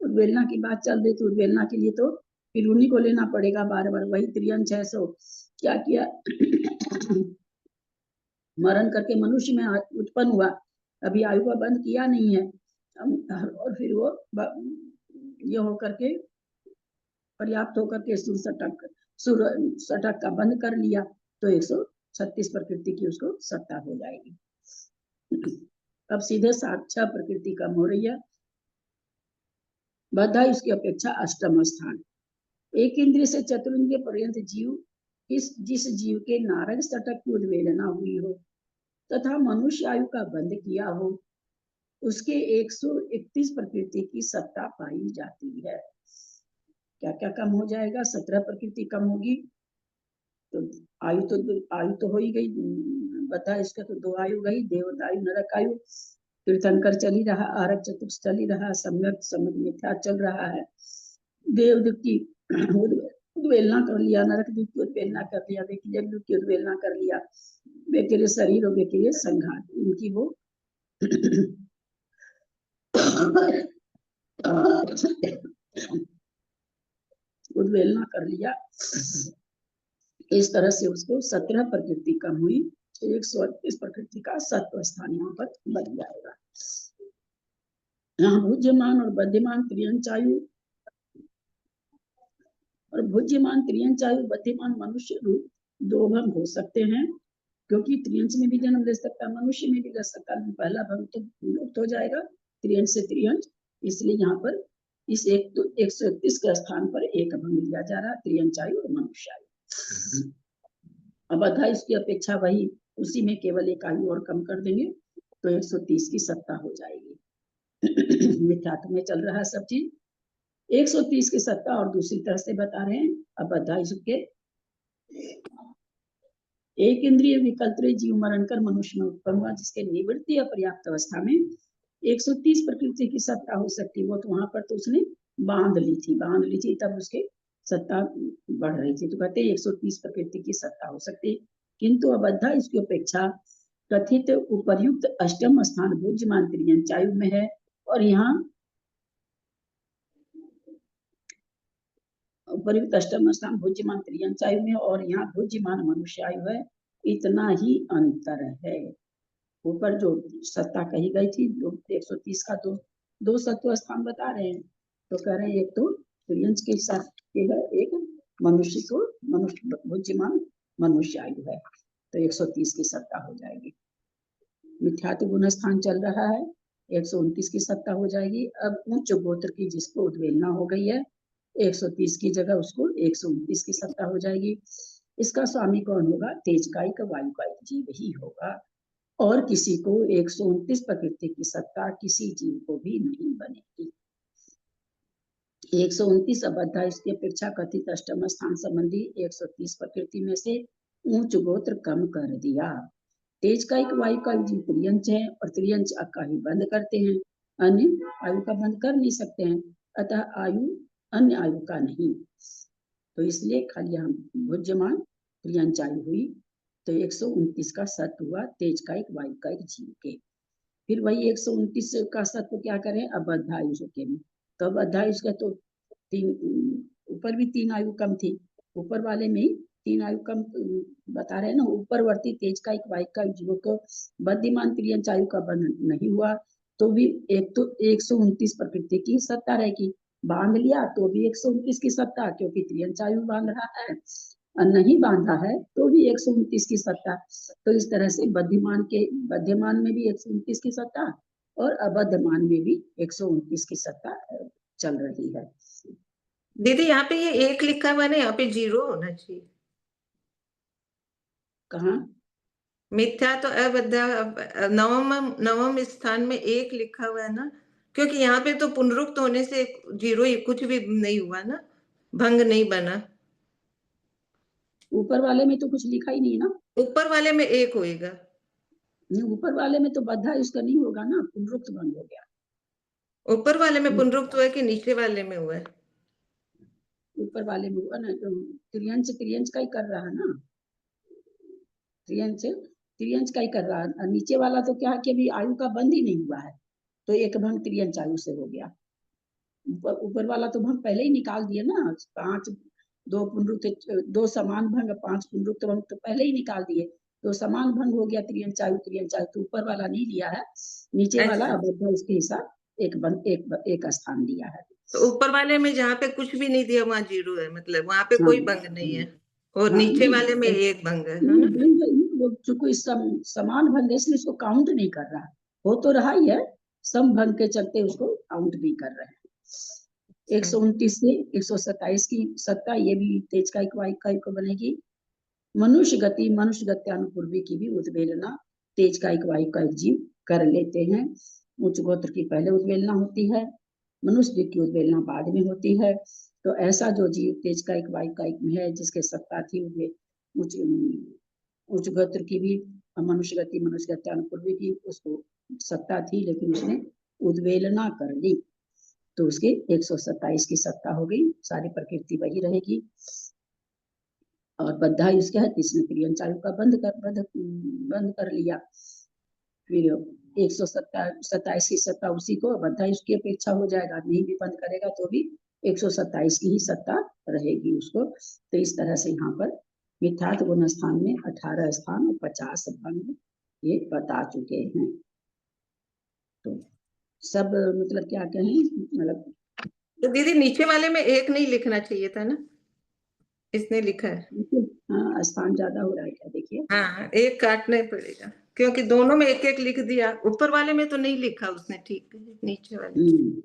उद्वेलना की बात चल रही, तो उद्वेलना के लिए तो फिर उन्हीं को लेना पड़ेगा बार बार, वही त्रियंच है। सो क्या किया, मरण करके मनुष्य में उत्पन्न हुआ, अभी आयु का बंद किया नहीं है, और फिर वो ये होकर के पर्याप्त होकर के सूर्य सटक का बंद कर लिया, तो 136 प्रकृति की उसको सत्ता हो जाएगी। अब सीधे 6 प्रकृति कम हो रही है। बद्धा उसकी अपेक्षा अष्टम स्थान। एक इंद्रिय से चतुर्ंद्रिय पर्यंत जीव, जिस जीव के नारक सटक की उद्वेलना हुई हो तथा मनुष्य आयु का बंद किया हो, उसके 131 प्रकृति की सत्ता पाई जाती है। क्या क्या कम हो जाएगा, 17 प्रकृति कम होगी, तो आयु तो हो ही गई। बता इसका तो 2 आयु गई, देवतायु नरक आयु। तीर्थंकर चल ही रहा, आरक चतुर्थ चल ही रहा, सम्यक सम्यक मिथ्या चल रहा है। देवदूत की उद्वेलना कर लिया, नरक दूत की उद्वेलना कर लिया, वेकिलियक दूत की उद्वेलना कर लिया, वेकिलिय शरीर और वेकिलिय संघात, इनकी वो उद्वेलना कर लिया। इस तरह से उसको 17 प्रकृति कम हुई, 138 प्रकृति का सत्व स्थान यहाँ पर बन जाएगा। यहाँ भुज्यमान और बद्यमान त्रियंचायु और भुज्यमान त्रियंचायु बद्यमान मनुष्य रूप दो भंग हो सकते हैं, क्योंकि त्रियंच में भी जन्म ले सकता है, मनुष्य में भी ले सकता है। पहला भंग तो लुप्त हो जाएगा त्रियंच से त्रियंच, इसलिए यहाँ पर इस 131 के स्थान पर एक भंग लिया जा रहा है, त्रियंचायु और मनुष्यायु। अब अध्याय की अपेक्षा वही, उसी में केवल एक आयु और कम कर देंगे तो 130 की सत्ता हो जाएगी। मिथ्यात्व में चल रहा है सब चीज, 130 की सत्ता और दूसरी तरह से बता रहे हैं। अब अध्याय के एक इंद्रिय विकल्प जीव मरण कर मनुष्य में उत्पन्न हुआ, जिसके निवृत्ति अपर्याप्त अवस्था में 130 प्रकृति की सत्ता हो सकती है। वो तो वहां पर तो उसने बांध ली थी, तब उसके सत्ता बढ़ रही थी, तो कहते हैं 130 प्रकृति की सत्ता हो सकती है। किंतु अब अध्याय इसकी अपेक्षा कथित उपर्युक्त अष्टम स्थान भुज्यमान त्रियंचायु में है, और यहाँ उपर्युक्त अष्टम स्थान भुज्यमान त्रियंचायु में और यहाँ भुज्यमान मनुष्यायु है, इतना ही अंतर है। ऊपर जो सत्ता कही गई थी 130 का दो सत्व स्थान बता रहे हैं, तो कह रहे हैं एक तो त्रियंच के साथ है, एक मनुष्य को मनुष्य भुज्यमान मनुष्यायु है, तो 130 की सत्ता हो जाएगी। मिथ्यात्व गुण स्थान चल रहा है, 129 की सत्ता हो जाएगी। अब उच्च गोत्र की जिसको उद्वेलना हो गई है, 130 की जगह उसको 129 की सत्ता हो जाएगी। इसका स्वामी कौन होगा? तेजकायिक वायुकायिक जीव ही होगा, और किसी को 129 प्रकृति की सत्ता किसी जीव को भी नहीं बनेगी। 129 अब अध्याय इसकी अपेक्षा कथित अष्टम स्थान संबंधी 130 प्रकृति में से ऊंच गोत्र कम कर दिया। तेजकायिक वायुकायिक जीव त्रियंच है, और त्रियंच का ही बंद करते हैं, अन्य आयु का बंद कर नहीं सकते हैं, अतः आयु अन्य आयु का नहीं, तो इसलिए खाली हम भुज्यमान त्रियंचायु हुई, तो 129 का सत्व हुआ तेजकायिक वायुकायिक जीव के। फिर वही 129 का सत्व क्या करें अब अध्यायुष के में, तो अब अध्यायुष का तो ऊपर भी 3 आयु कम थी, ऊपर वाले में ही 3 आयु कम बता रहे हैं ना। ऊपरवर्ती तेजकायिक वायुकायिक जीवों को बद्यमान त्रियंचायु का बंधन नहीं हुआ, तो भी एक तो 129 प्रकृति की सत्ता रहेगी, बांध लिया तो भी 129 की सत्ता, क्योंकि त्रियंचायु बांध रहा है, और नहीं बांधा है तो भी 129 की सत्ता। तो इस तरह से बद्यमान में भी 129 की सत्ता और अबद्धमान में भी 129 की सत्ता चल रही है। दीदी यहाँ पे ये 1 लिखा हुआ है ना, यहाँ पे 0 होना चाहिए। कहाँ? मिथ्या तो अबद्धा नवम स्थान में 1 लिखा हुआ है ना, क्योंकि यहाँ पे तो पुनरुक्त होने से 0 ही, कुछ भी नहीं हुआ ना, भंग नहीं बना। ऊपर वाले में तो कुछ लिखा ही नहीं ना, ऊपर वाले में 1 होएगा। ऊपर वाले में तो बद्धा इसका नहीं होगा ना, पुनरुक्त बंद हो गया। ऊपर वाले में पुनरुक्त हुआ है कि नीचे वाले में हुआ है? ऊपर वाले में हुआ ना, तो त्रियंच का ही कर रहा है ना, त्रियंच का ही कर रहा है। नीचे वाला तो क्या है कि अभी आयु का बंद ही नहीं हुआ है, तो एक भंग त्रियंच आयु से हो गया। ऊपर वाला तो भंग पहले ही निकाल दिया ना, 5 2 पुनरुक्त 2 समान भंग 5 पुनरुक्त भंग तो पहले ही निकाल दिए, तो समान भंग हो गया त्रियंच आयु तो ऊपर वाला नहीं लिया है, नीचे वाला अबद्ध उसके हिसाब एक स्थान दिया है। तो ऊपर वाले में जहाँ पे कुछ भी नहीं दिया वहाँ 0 है, मतलब वहाँ पे कोई भंग नहीं है, और नीचे वाले में 1 भंग है ना? चूंकि समान भंग है इसलिए इसको काउंट नहीं कर रहा, हो तो रहा ही है, सम भंग के चलते उसको काउंट नहीं कर रहे हैं। 129 से 127 की सत्ता, ये भी तेजकायिक वायुकायिक को बनेगी। मनुष्य गत्यानुपूर्वी की भी उद्वेलना तेजकायिक वायुकायिक जीव कर लेते हैं। उच्च गोत्र की पहले उद्वेलना होती है, मनुष्य की उद्वेलना बाद में होती है। तो ऐसा जो जीव तेजकायिक वायुकायिक में है, जिसके सत्ता थी उच्च गोत्र की भी, मनुष्य गत्यानुपूर्वी की उसको सत्ता थी, लेकिन उसने उद्वेलना कर ली, तो उसके 127 की सत्ता हो गई, सारी प्रकृति वही रहेगी। और बद्धायुष क्या है, इसने त्रियंचायु का बंद कर लिया। फिर 127 की सत्ता उसी को, बद्धा इसकी अपेक्षा हो जाएगा, नहीं भी बंद करेगा तो भी 127 की ही सत्ता रहेगी उसको। तो इस तरह से यहाँ पर मिथ्यात्व गुण स्थान में 18 स्थान और 50 भंग ये बता चुके हैं। तो सब मतलब क्या कहें, मतलब तो दीदी नीचे वाले में एक नहीं लिखना चाहिए था ना, इसने लिखा है। हाँ स्थान ज्यादा हो रहा है क्या, देखिए। हाँ, एक काटना पड़ेगा क्योंकि दोनों में एक एक लिख दिया, ऊपर वाले में तो नहीं लिखा उसने, ठीक है, नीचे वाले में।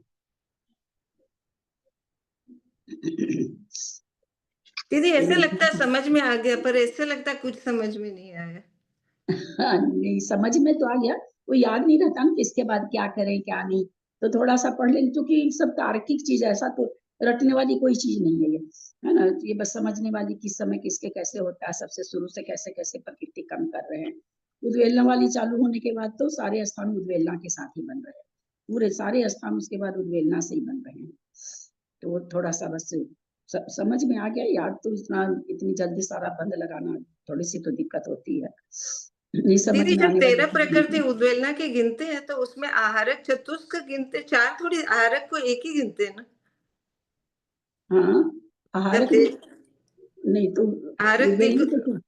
दीदी ऐसे लगता है समझ में आ गया, पर ऐसे लगता है कुछ समझ में नहीं आया। नहीं समझ में तो आ गया, वो याद नहीं रहता ना किसके बाद क्या करें क्या नहीं, तो थोड़ा सा पढ़ लें, क्योंकि सब तार्किक चीज है, ऐसा तो रटने वाली कोई चीज नहीं है ये, है ना। ये बस समझने वाली किस समय किसके कैसे होता है, सबसे शुरू से कैसे कैसे प्रकृति कम कर रहे हैं। उद्वेलना वाली चालू होने के बाद तो सारे स्थान उद्वेलना के साथ ही बन रहे हैं, पूरे सारे स्थान उसके बाद उद्वेलना से ही बन रहे हैं। तो वो थोड़ा सा बस समझ में आ गया, याद तो इतनी जल्दी सारा बंद लगाना थोड़ी सी तो दिक्कत होती है, नहीं समझ दीदी में जब आने 13 वाली प्रकृति उद्वेलना के गिनते हैं तो उसमें आहारक चतुष्क गिनते, 4 थोड़ी, आहारक को एक ही गिनते हैं ना। हाँ जब आहारक नहीं तो आहारक उद्वेलना तो क्या,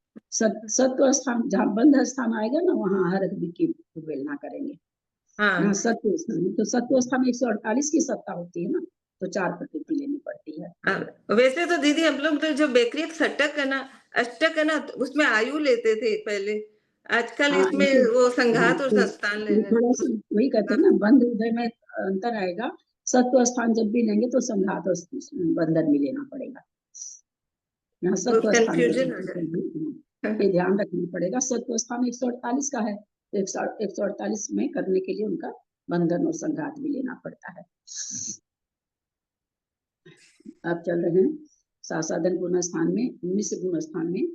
सत्व स्थान जहाँ बंध स्थान आएगा ना वहाँ आहारक की उद्वेलना करेंगे। यहाँ हाँ, सत्व स्थान, तो सत्व स्थान 148 की सत्ता होती है ना, तो 4 प्रकृति लेनी पड़ती है। वैसे तो दीदी हम लोग तो जो बेकरी षटक है ना, अष्टक है ना, तो उसमें आयु लेते थे पहले, आजकल हाँ इसमें इसे, वो हाँ संघात और तो संस्थान ले ये रहे थोड़ा सा हैं। वही कहते हैं ना, बंध उदय में अंतर आएगा। सत्व स्थान जब भी लेंगे तो संघात और बंधन भी लेना पड़ेगा। यहाँ वो सत्व स्थान कंफ्यूजन हो जाए। ये ध्यान रखना पड़ेगा, सत्व स्थान 148 का है, तो 148 में करने के लिए उनका बंधन और संघात भी लेना पड़ता है। अब चल रहे हैं सासाधन गुण स्थान में, 19 गुण स्थान में।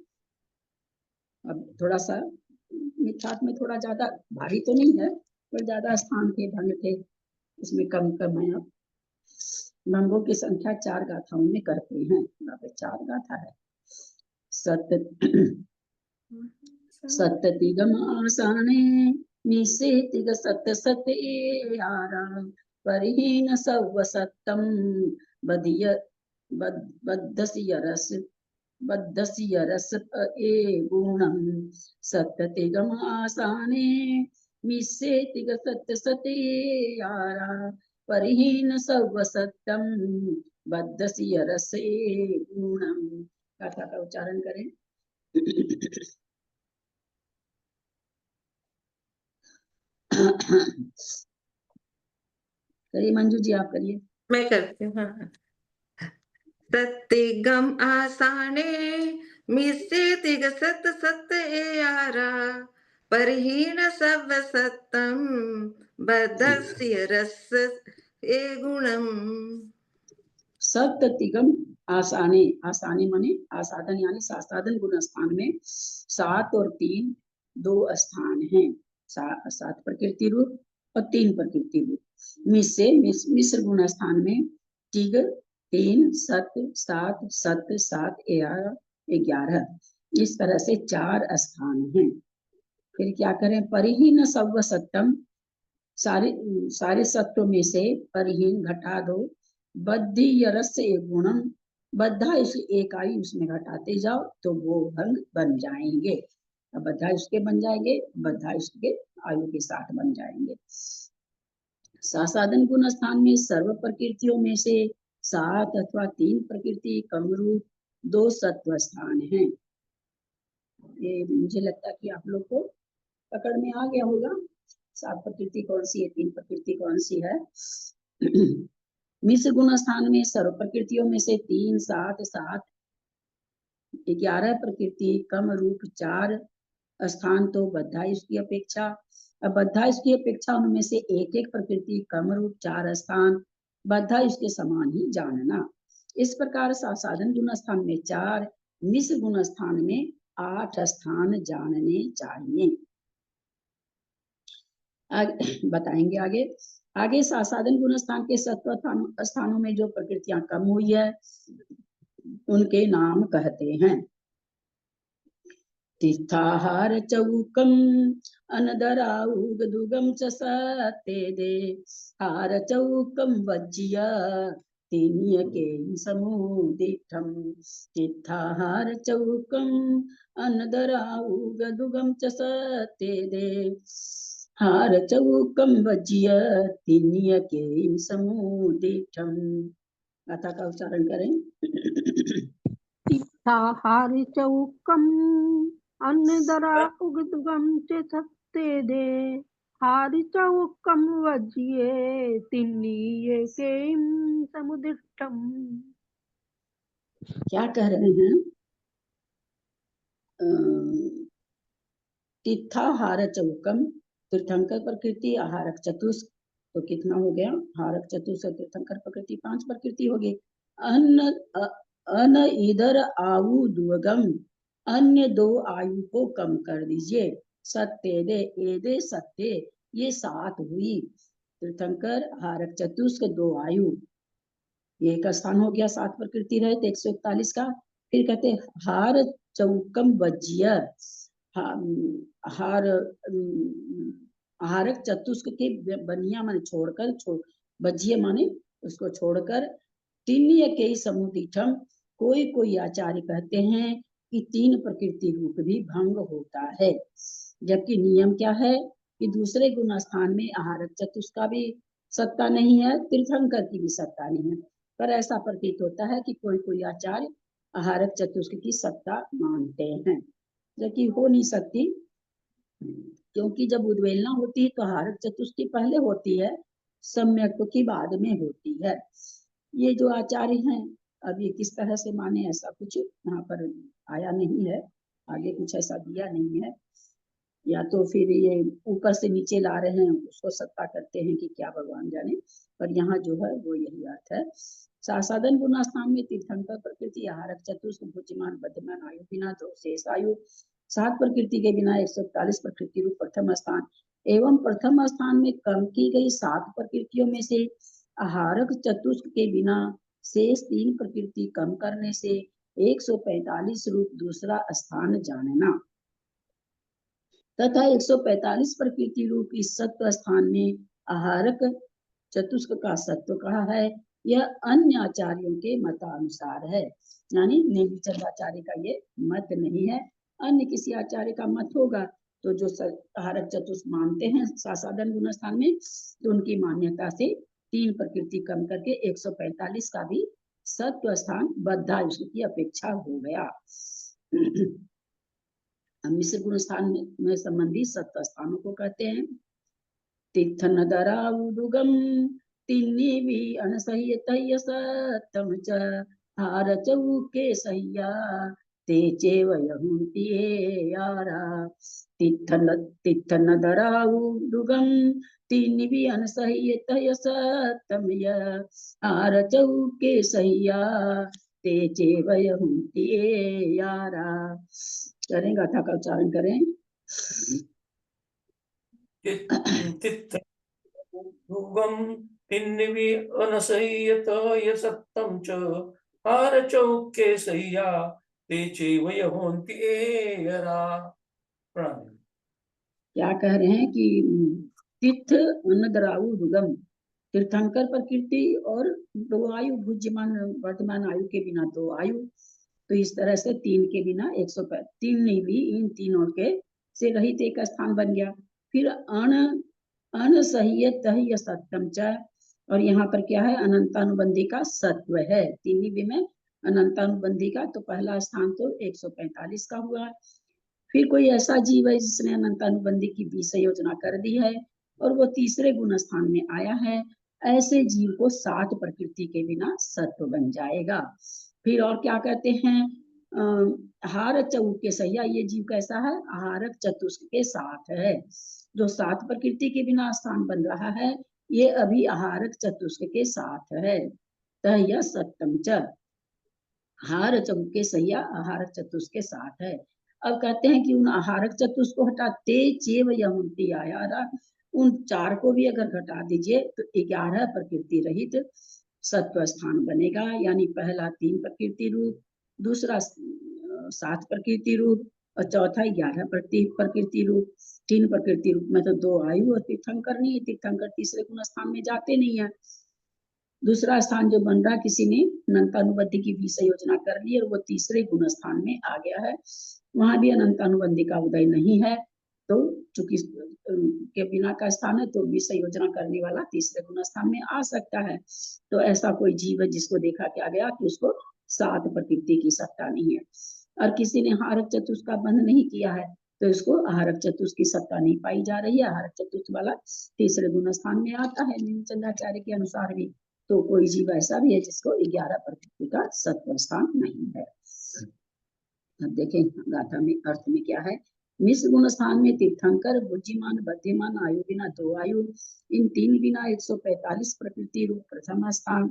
अब थोड़ा सा मिथ्यात्व में थोड़ा ज्यादा भारी तो नहीं है, पर ज्यादा स्थान थे भंग थे, इसमें कम कम है। अब भंगों की संख्या 4 गाथाओं में करते हैं, 4 गाथा है। सत्यतिगम आसाने निषेतिग सत्य सत्य आरा परिहीन सव सत्तम बदिय बद्धस्य रस बद्धस्य रस ए गुणम सत्यतिगम आसाने निषेतिग सत्य सत्य आरा परिहीन सव सत्तम बद्धस्य रस ए गुणम। गाथा का उच्चारण करें। करिए मंजू जी, आप करिए। मैं करती हूँ, हाँ। सत्तिगम आसाने मिसे तिग सत सत ए आरा परहीन सब सत्तम बद्धस्य रस ए गुणम। सप्ततिगम आसाने, आसाने माने आसाधन यानी सासाधन गुण स्थान में 7 और 3 2 स्थान हैं, 7 प्रकृति रूप और 3 प्रकृति रूप। मिश्र गुण स्थान में तिग 3 सत्य 7 सत्य 7 11, इस तरह से 4 स्थान हैं। फिर क्या करें, परिहीन सव सत्तम, सारे सारे सत्वों में से परिहीन घटा दो, बद्धि यरस गुणम, बद्धा इस इकाई उसमें घटाते जाओ तो वो भंग बन जाएंगे। अब बद्धा इसके बन जाएंगे, बद्धा इसके आयु के साथ बन जाएंगे। सासाधन गुण स्थान में सर्व प्रकृतियों में से 7 अथवा 3 प्रकृति कमरूप 2 सत्व स्थान हैं। ये मुझे लगता है कि आप लोग को पकड़ में आ गया होगा, 7 प्रकृति कौन सी है, 3 प्रकृति कौन सी है। मिश्र गुण स्थान में सर्व प्रकृतियों में से 3 7 7 11 प्रकृति कम रूप 4 स्थान तो बद्धा इसकी अपेक्षा। अब बद्धा इसकी अपेक्षा उनमें से एक एक प्रकृति कम रूप 4 स्थान, बद्धा इसके समान ही जानना। इस प्रकार सासाधन गुण स्थान में 4, मिश्र गुण स्थान में 8 स्थान जानने चाहिए। बताएंगे आगे। आगे सासाधन गुण स्थान के सत्व स्थानों में जो प्रकृतियां कम हुई है उनके नाम कहते हैं। तीर्थाहार चौकम अनदराउगदुगम च सत्ते दे हार चौकम वज्य तीन्य के समुदिठम तीर्थाहार चौकम अनदराउगदुगम च सत्ते दे हार चौकम वज्य तीन्य के समुदिठम। गाथा का उच्चारण करें। तीर्थाहार चौकम अन्नदरा उगदुगम च सत्ते दे हार चौकम वज्ये तिन्नीये केम समुदिष्टम। क्या कह रहे हैं? तीर्थाहार चौकम, तीर्थंकर प्रकृति, आहारक चतुष्क, तो कितना हो गया? हारक चतुष्क तीर्थंकर प्रकृति 5 प्रकृति हो गई। अन इधर आयु दुर्गम, अन्य 2 आयु को कम कर दीजिए। सत्य दे एदे सत्य, ये 7 हुई। तीर्थंकर हारक चतुष्क 2 आयु, ये एक स्थान हो गया। 7 प्रकृति रहे तो 141 का। फिर कहते हार चौकम वज्य, हार हारक चतुष्क के बनिया माने छोड़कर, वज्य माने उसको छोड़कर, तीन्य के समुदिठम, कोई आचार्य कहते हैं कि 3 प्रकृति रूप भी भंग होता है। जबकि नियम क्या है कि दूसरे गुण स्थान में आहारक चतुष्क का भी सत्ता नहीं है, तीर्थंकर की भी सत्ता नहीं है। पर ऐसा प्रतीत होता है कि कोई आचार्य आहारक चतुष्क की सत्ता मानते हैं, जबकि हो नहीं सकती, क्योंकि जब उद्वेलना होती है तो आहारक चतुष्क पहले होती है, सम्यक की बाद में होती है। ये जो आचार्य हैं अब ये किस तरह से माने, ऐसा कुछ यहाँ पर आया नहीं है, आगे कुछ ऐसा दिया नहीं है। या तो फिर ये ऊपर से नीचे ला रहे हैं, उसको सत्ता करते हैं कि क्या भगवान जाने। पर यहाँ जो है वो यही अर्थ है। साधन गुण स्थान में तीर्थंकर प्रकृति, आहारक चतुष्क, भुज्यमान बद्धमान आयु बिना 2 शेष आयु, 7 प्रकृति के बिना 141 प्रकृति रूप प्रथम स्थान एवं प्रथम स्थान में कम की गई 7 प्रकृतियों में से आहारक चतुष्क के बिना शेष 3 प्रकृति कम करने से 145 रूप दूसरा स्थान जानना तथा 145 प्रकृति रूप इस सत्व स्थान में आहारक चतुष्क का सत्व कहा है। यह अन्य आचार्यों के मतानुसार है, यानी नेमिचंद्राचार्य का ये मत नहीं है। अन्य किसी आचार्य का मत होगा तो जो आहारक चतुष्क मानते हैं साधन गुण स्थान में, तो उनकी मान्यता से 3 प्रकृति कम करके 145 का भी सत्व स्थान बद्धायुष्क की अपेक्षा हो गया। मिश्र गुण स्थान में संबंधी 7 स्थानों को कहते हैं। तीर्थ नदरा उदुगम तिन्नी भी अनसह्यत सतम च हार चौके सह्या ते चेव यहुंति यारा। तीर्थ नदरा उदुगम तिन्नी भी अनसह्यत सतम य हार चौके सह्या ते चेव यहुंति यारा। करें, गाथा का उच्चारण करें। तिन्निवि अनसह्यत सत्तम च हार चौके सह्या ते चैव यहुंति यरा। क्या कह रहे हैं कि तीर्थ अन्नदराऊ दुगम, तीर्थंकर प्रकृति और 2 आयु, भुज्यमान वर्तमान आयु के बिना 2 आयु, तो इस तरह से 3 के बिना 103 नहीं भी, इन तीनों के से रहित एक स्थान बन गया। फिर अनसह्यत सत्यम च, और यहाँ पर क्या है? अनंतानुबंधी का सत्व है। 3 में अनंतानुबंधी का, तो पहला स्थान तो 145 का हुआ। फिर कोई ऐसा जीव है जिसने अनंतानुबंधी की 20 योजना कर दी है और वो तीसरे गुण स्थान में आया है, ऐसे जीव को 7 प्रकृति के बिना सत्व बन जाएगा। फिर और क्या कहते हैं? हार चौके सह्या, ये जीव कैसा है? आहारक चतुष्क के साथ है। जो 7 प्रकृति के बिना स्थान बन रहा है, ये अभी आहारक चतुष्क के साथ है। तह सप्तम च, हार चौके सह्या आहारक चतुष्क के साथ है। अब कहते हैं कि उन आहारक चतुष्क को हटा ते चेव यहुंति आयारा, उन 4 को भी अगर घटा दीजिए तो 11 प्रकृति रहित सत्व स्थान बनेगा। यानी पहला 3 प्रकृति रूप, दूसरा 7 प्रकृति रूप, और चौथा 11 प्रकृति रूप। 3 प्रकृति रूप में तो 2 आयु और तीर्थंकर नहीं है, तीर्थंकर तीसरे गुण स्थान में जाते नहीं है। दूसरा स्थान जो बन रहा, किसी ने अनंतानुबंधी की विषय योजना कर ली और वो तीसरे गुण स्थान में आ गया है, वहां भी अनंतानुबंधी का उदय नहीं है, तो चूंकि के बिना का स्थान है तो विषय योजना करने वाला तीसरे गुण स्थान में आ सकता है। तो ऐसा कोई जीव है जिसको देखा क्या गया कि उसको 7 प्रकृति की सत्ता नहीं है, और किसी ने हारक चतुष्ट का बंध नहीं किया है तो इसको आहारक चतुष्ट की सत्ता नहीं पाई जा रही है। आहारक चतुष्ट वाला तीसरे गुण स्थान में आता है नीलचंद्राचार्य के अनुसार भी। तो कोई जीव ऐसा भी है जिसको 11 प्रकृति का सत्व स्थान नहीं है। अब देखें गाथा में अर्थ में क्या है। मिश्र गुण स्थान में तीर्थंकर, बुद्धिमान, बद्धिमान, आयु बिना 2 आयु, इन 3 बिना 145 प्रकृति रूप प्रथम स्थान।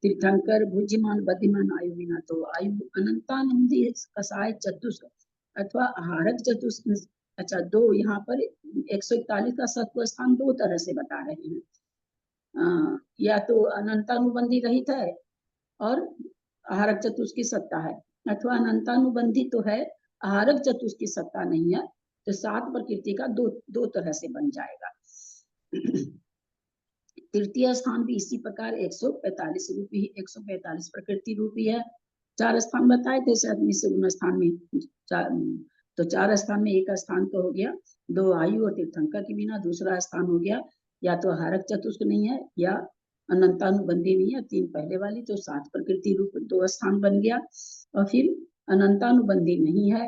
तीर्थंकर, बुद्धिमान, बद्धिमान, आयु बिना 2 आयु, अनंतानंदी कसाय चतुष्ट अथवा आहारक चतुष्ट। अच्छा, 2 यहाँ पर 141 का सत्व स्थान 2 तरह से बता रहे हैं। या तो अनंतानुबंधी रहित है और आहारक चतुष्ट की सत्ता है, अथवा अनंतानुबंधी तो है, आहारक चतुष्ट की सत्ता नहीं है, तो 7 प्रकृति का दो तरह से बन जाएगा। तृतीय स्थान भी इसी प्रकार 145 रूपी, 145 प्रकृति रूपी है। 4 स्थान बताए थे शायद मिश्र गुण स्थान में, तो 4 स्थान में एक स्थान तो हो गया 2 आयु और तीर्थंकर के बिना, दूसरा स्थान हो गया या तो हारक चतुष्ट नहीं है या अनंतानुबंधी नहीं है, 3 पहले वाली, तो 7 प्रकृति रूप 2 स्थान बन गया। और फिर अनंतानुबंधी नहीं है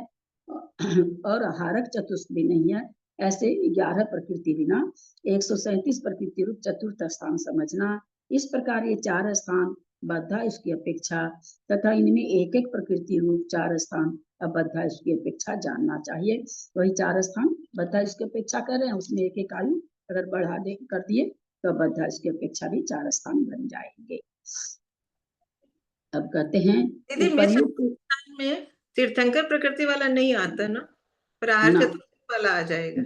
और हारक चतुष्ट भी नहीं है, ऐसे 11 प्रकृति बिना 137 प्रकृति रूप चतुर्थ स्थान समझना। इस प्रकार ये 4 स्थान बद्धा इसकी अपेक्षा तथा इनमें एक एक प्रकृति रूप 4 स्थान अबद्धा इसकी अपेक्षा जानना चाहिए। वही 4 स्थान बद्धा इसकी अपेक्षा कर रहे हैं, उसमें एक एक आयु अगर बढ़ा दे कर दिए तो बद्धा इसकी अपेक्षा भी 4 स्थान बन जाएंगे। अब कहते हैं दीदी मिश्र में तीर्थंकर प्रकृति वाला नहीं आता ना, पर आहार चतुष्ट वाला आ जाएगा।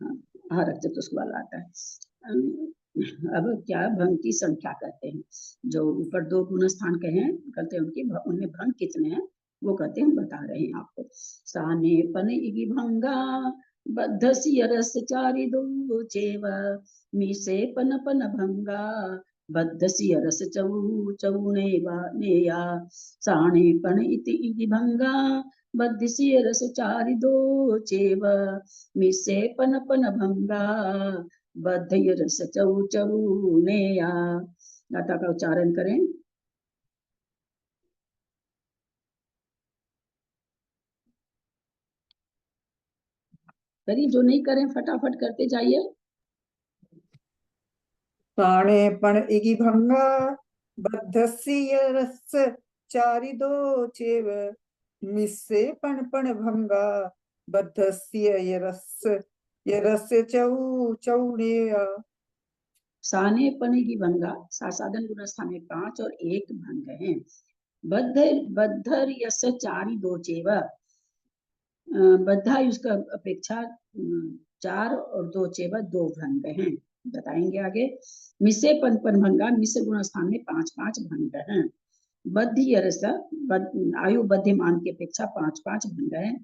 हाँ, आहार चतुष्ट वाला आता है। अब क्या भंग की संख्या कहते हैं, जो ऊपर 2 गुण स्थान कहे कहते हैं उनकी उनमें भंग कितने हैं वो कहते हैं, बता रहे हैं आपको। साने पन इगी भंगा बद्धस्य रस चारि दो चेव, मीसे पन पन भंगा बद्धस्य रस चौ चौने नेया। साने पन इति भंगा बद्धस्य रस चारि दो चेव, मीसे पन पन भंगा बद्धय रस चौ चौनेया। गाथा का उच्चारण करें। करिए, जो नहीं करें फटाफट करते जाइए। साणे पण इगी भंगा बद्धस्य रस चारि दो चेव, मिस्से पण पण भंगा बद्धस्य यरस चौ चौड़ेया। साने पने की भंगा सासाधन गुण स्थान में 5 और 1 भंग है। बद्धर यस चारि दो चेव, बद्धा उसका अपेक्षा 4 और 2 चेव 2 भंग हैं, बताएंगे आगे। मिसे पन पन भंगा, मिसे गुण स्थान में 5-5 भंग हैं। बद्ध यरस आयु बद्धिमान की अपेक्षा 5-5 भंग हैं।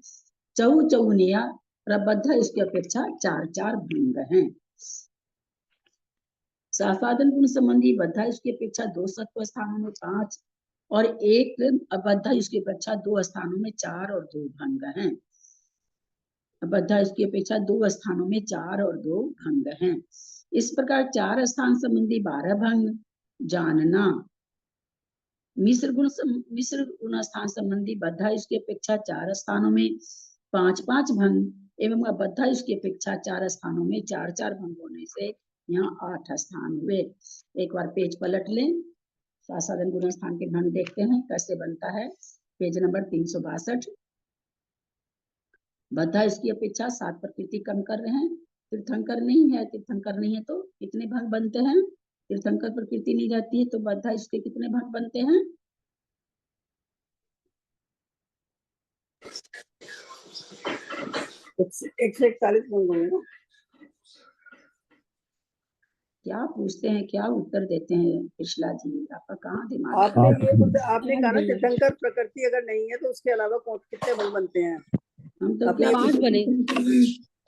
चौ चौनिया प्रबद्ध इसकी अपेक्षा 4-4 भंग हैं। सासाधन गुण संबंधी बद्धा इसकी अपेक्षा 2 सत्व स्थानों में 5 और 1 अबद्धा इसकी अपेक्षा 2 स्थानों में 4 और 2 भंग हैं। अबद्धा इसकी अपेक्षा 2 स्थानों में 4 और 2 भंग हैं। इस प्रकार 4 स्थान संबंधी 12 भंग जानना। मिश्र गुण स्थान संबंधी बद्धा इसकी अपेक्षा 4 स्थानों में 5-5 भंग एवं अबद्धा इसकी अपेक्षा 4 स्थानों में 4-4 भंग होने से यहाँ 8 स्थान हुए। एक बार पेज पलट लें, सासाधन गुण स्थान के भंग देखते हैं कैसे बनता है। Page number 362। बद्धा इसकी अपेक्षा 7 प्रकृति कम कर रहे हैं, तीर्थंकर नहीं है, तीर्थंकर नहीं है तो कितने भंग बनते हैं। तीर्थंकर प्रकृति नहीं रहती है तो बद्धा इसके कितने भंग बनते हैं। क्या पूछते हैं, क्या उत्तर देते हैं कृष्णा जी, आपका कहाँ दिमाग आपने है? ये आपने कहा ना तीर्थंकर प्रकृति अगर नहीं है तो उसके अलावा कितने बल बनते हैं? हम तो अपने क्या पांच बने।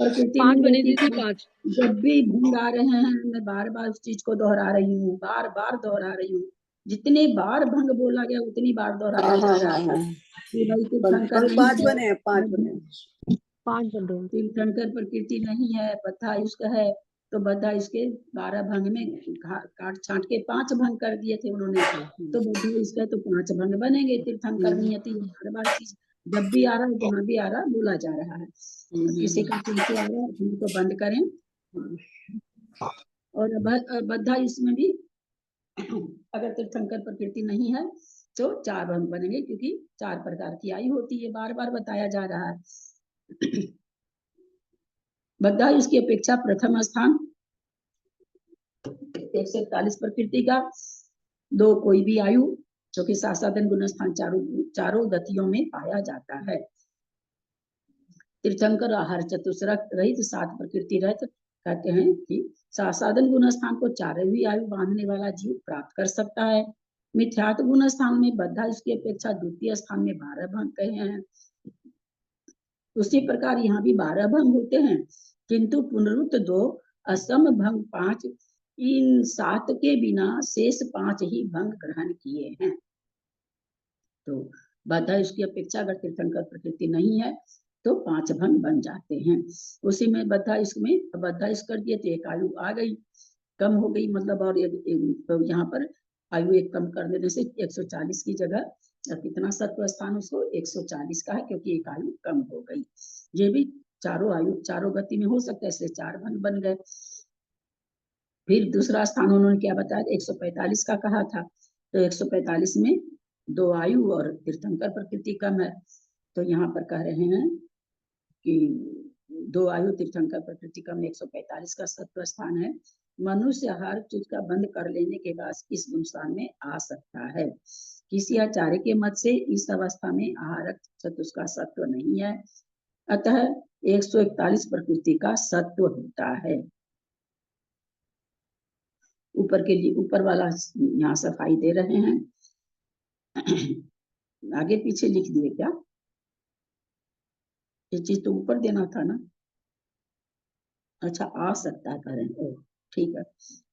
प्रकृति पांच नहीं बने रहती। दीदी, 5। जब भी भंग आ रहे हैं, मैं बार बार उस चीज को दोहरा रही हूँ, बार बार दोहरा रही हूँ। जितनी बार भंग बोला गया उतनी बार दोहराया जा रहा है कि भाई तीर्थंकर नहीं 5 है, बने हैं, 5 बने हैं। 5 बन रहे हैं। तीर्थंकर प्रकृति नहीं है, बद्धा इश्क है, तो बद्धा इसके 12 भंग में काट छांट के 5 भंग कर दिए थे उन्होंने। तो बद्धा इश्क है तो 5 भंग बनेंगे। तीर्थंकर नहीं है तो ये बार बार चीज जब भी आ रहा है, जहाँ भी आ रहा है, बोला जा रहा है। किसी का कैसे आ रहा है, उनको बंद करें। और बद्धा इसमें भी अगर तीर्थंकर प्रकृति नहीं है तो 4 भंग बनेंगे, क्योंकि 4 प्रकार की आयु होती है, बार बार बताया जा रहा है। बद्धा इसकी अपेक्षा प्रथम स्थान 141 प्रकृति का, 2 कोई भी आयु, जो कि सासादन गुण स्थान चारों गतियों में पाया जाता है। तीर्थंकर आहार चतुस्रक रहित 7 प्रकृति रहित, कहते हैं कि सासादन गुण स्थान को 4वीं आयु बांधने वाला जीव प्राप्त कर सकता है। मिथ्यात्व गुण स्थान में बद्धा इसकी अपेक्षा द्वितीय स्थान में 12 भंग कहे हैं। उसी प्रकार यहाँ भी 12 भंग होते हैं, किंतु पुनरुक्त 2, असम भंग 5, इन 7 के बिना शेष 5 ही भंग ग्रहण किए हैं। तो बद्धा इसकी अपेक्षा अगर तीर्थंकर प्रकृति नहीं है तो 5 भंग बन जाते हैं। उसी में बद्धा इश्क कर दिए तो 1 आयु आ गई, कम हो गई मतलब। और तो यहाँ पर आयु 1 कम कर देने से 140 की जगह कितना सत्व स्थान उसको 140 का है, क्योंकि 1 आयु कम हो गई। ये भी चारों आयु चारों गति में हो सकता है, इसलिए 4 भंग बन गए। फिर दूसरा स्थान उन्होंने क्या बताया, 145 का कहा था, तो 145 में 2 आयु और तीर्थंकर प्रकृति कम है, तो यहाँ पर कह रहे हैं कि 2 आयु तीर्थंकर प्रकृति कम, 145 का सत्व स्थान है। मनुष्य आहार चीज का बंद कर लेने के बाद इस गुणस्थान में आ सकता है। किसी आचार्य के मत से इस अवस्था में आहारक चतुष्क का सत्व नहीं है, अतः 141 प्रकृति का सत्व होता है। ऊपर के लिए ऊपर वाला यहाँ सफाई दे रहे हैं। आगे पीछे लिख दिए क्या, ये चीज तो ऊपर देना था ना। अच्छा, आ सकता है करें, ओ ठीक है,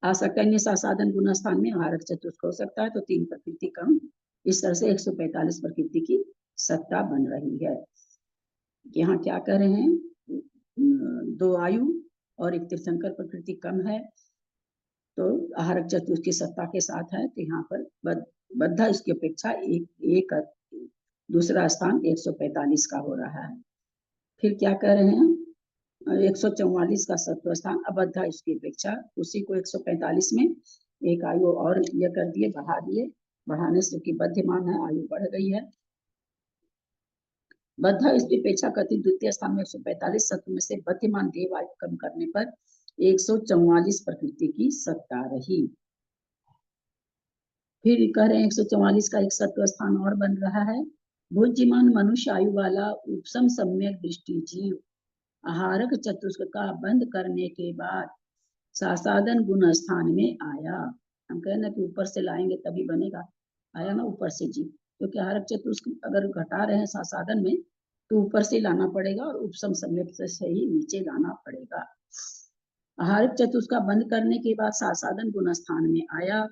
आ सकता है। सासादन गुण स्थान में आहारक चतुष्क हो सकता है, तो 3 प्रकृति कम, इस तरह से 145 प्रकृति की सत्ता बन रही है। यहाँ क्या कह रहे हैं, 2 आयु और 1 तीर्थंकर प्रकृति कम है, तो आहारक चतुष्क की सत्ता के साथ है, तो यहाँ पर बद्धा इसकी अपेक्षा एक दूसरा स्थान 145 का हो रहा है। फिर क्या कह रहे हैं, 144 का सत्व स्थान अबद्धा इसकी अपेक्षा, उसी को 145 में 1 आयु और ये कर दिए, बढ़ा दिए, बढ़ाने से कि बद्धमान है, आयु बढ़ गई है। बद्धा इसकी अपेक्षा कथित द्वितीय स्थान में 145 सत्व में से बद्धमान देव आयु कम करने पर 144 प्रकृति की सत्ता रही। फिर कह रहे हैं 144 का एक सत्व स्थान और बन रहा है। भुज्यमान मनुष्य आयु वाला उपसम सम्यक दृष्टि जीव आहारक चतुष्क का बंद करने के बाद सासादन गुण स्थान में आया। हम कह ना कि ऊपर से लाएंगे तभी बनेगा, आया ना ऊपर से जी, क्योंकि आहारक चतुष्क अगर घटा रहे हैं सासादन में तो ऊपर से लाना पड़ेगा और उपसम सम्यक से ही नीचे लाना पड़ेगा। आहारक चतुष्क का बंद करने के बाद सासादन गुण स्थान में आया,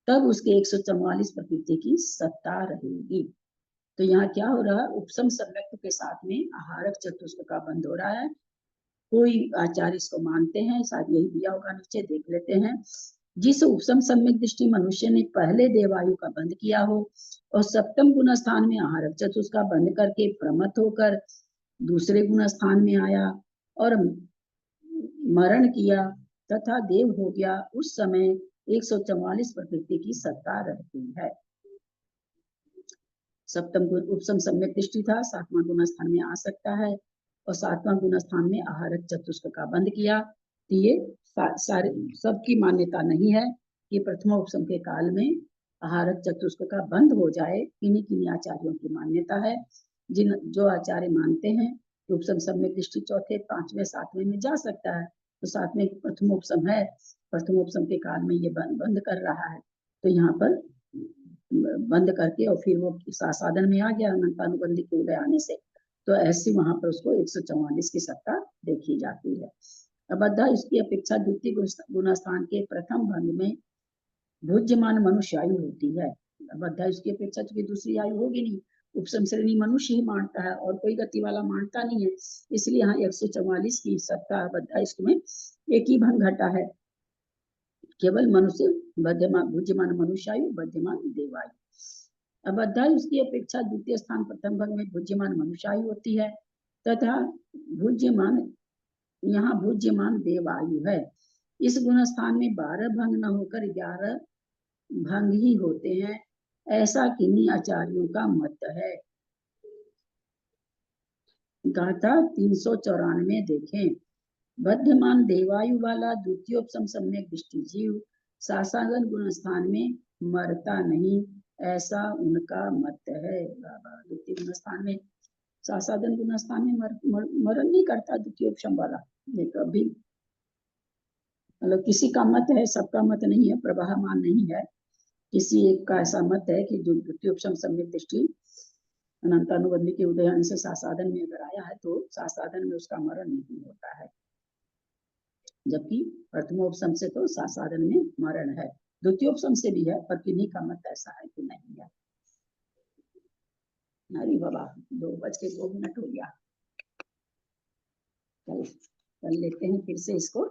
तब उसके 144 प्रकृति की सत्ता रहेगी। तो यहाँ क्या हो रहा है, उपसम सम्यक्त के साथ में आहारक चतुष्क का बंद हो रहा है। कोई आचार्य इसको मानते हैं, शायद यही दिया होगा, नीचे देख लेते हैं। जिस उपसम सम्यक दृष्टि मनुष्य ने पहले देवायु का बंद किया हो और सप्तम गुण स्थान में आहारक चतुष्क का बंद करके प्रमथ होकर दूसरे गुण स्थान में आया और मरण किया तथा देव हो गया, उस समय 144 प्रकृति की सत्ता रहती है। सप्तम गुण उपसम सम्यक दृष्टि था, 7वां गुण स्थान में आ सकता है, और 7वां गुण स्थान में आहारक चतुष्क का बंद किया। तो ये सारे सबकी मान्यता नहीं है कि प्रथम उपसम के काल में आहारक चतुष्क का बंद हो जाए, किन्हीं किन्हीं आचार्यों की मान्यता है। जो आचार्य मानते हैं कि उपसम सम्यक दृष्टि 4थे, 5वें, 7वें में जा सकता है, तो साथ में प्रथमोपसम है, प्रथमोपसम के काल में ये बंद कर रहा है, तो यहाँ पर बंद करके और फिर वो साधन में आ गया अनंतानुबंधी के उदय आने से, तो ऐसी वहां पर उसको 144 की सत्ता देखी जाती है। अबद्धा इसकी अपेक्षा द्वितीय गुणस्थान के प्रथम भंग में भुज्यमान मनुष्य आयु होती है। अबद्धा इसकी अपेक्षा चूंकि दूसरी आयु होगी नहीं, उपसम श्रेणी मनुष्य ही मानता है और कोई गति वाला मानता नहीं है, इसलिए यहाँ 144 की सत्ता अबद्धा इसमें एक ही भंग घटा है, केवल मनुष्य भुज्यमान मनुष्य आयु, बध्यमान देवायु। अबद्धा इसकी अपेक्षा द्वितीय स्थान प्रथम भंग में भुज्यमान मनुष्य आयु होती है तथा भुज्यमान यहाँ भुज्यमान देवायु है। इस गुण स्थान में 12 भंग न होकर 11 भंग ही होते हैं, ऐसा किन्हीं आचार्यों का मत है। गाथा 394 देखें। बद्धमान देवायु वाला द्वितीयोपसम सम्यक दृष्टि जीव सासागन गुण स्थान में मरता नहीं, ऐसा उनका मत है। द्वितीय गुण स्थान में सासाधन गुण स्थान में मरण नहीं करता द्वितीयोपसम वाला, ये कभी मतलब किसी का मत है, सबका मत नहीं है, प्रवाहमान नहीं है। किसी एक का ऐसा मत है कि जो द्वितीयोपसम सम्यक दृष्टि अनंतानुबंधी के उदय से सासाधन में अगर आया है तो सासाधन में उसका मरण नहीं होता है, जबकि प्रथमोपसम से तो सासाधन में मरण है। द्वितीयोपसम से भी है, पर किन्हीं का मत ऐसा है कि नहीं है। अरे बाबा 2:02 हो गया, कर लेते हैं फिर से इसको।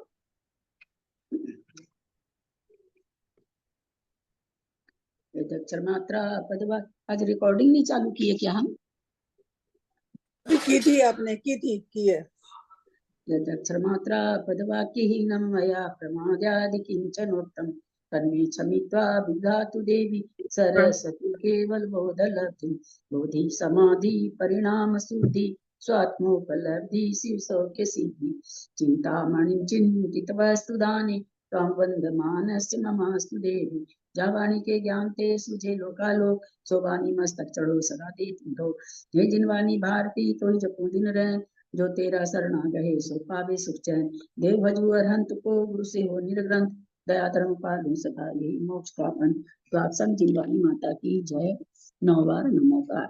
अक्षर मात्रा पदवा, आज रिकॉर्डिंग नहीं चालू की है क्या हम? की थी आपने, की है। अक्षर मात्रा पदवाक्यहीनं मया प्रमादादि किंचनोक्तं तन्मे क्षमित्वा विधातु देवी सरस्वती केवल बोधलब्धि बोधि समाधि परिणाम शुद्धि स्वात्मोपलब्धि शिव सौख्य सिद्धि चिंतामणिं चिंतित वस्तु दाने त्वां वन्दमानस्य ममास्तु देवी। जावाणी के ज्ञान ते सुझे लोकालोक सोवानी मस्तक चढ़ो सदा दे तुम। हे जिनवानी भारती तो जपो दिन रह, जो तेरा शरणा गहे सो पावे सुख चैन। देव भजु अरहंत को गुरु से हो निर्ग्रंथ, दया धर्म पालु सदा यही मोक्ष का पंथ। तो आप सब जिनवानी माता की जय। 9 बार नमोकार।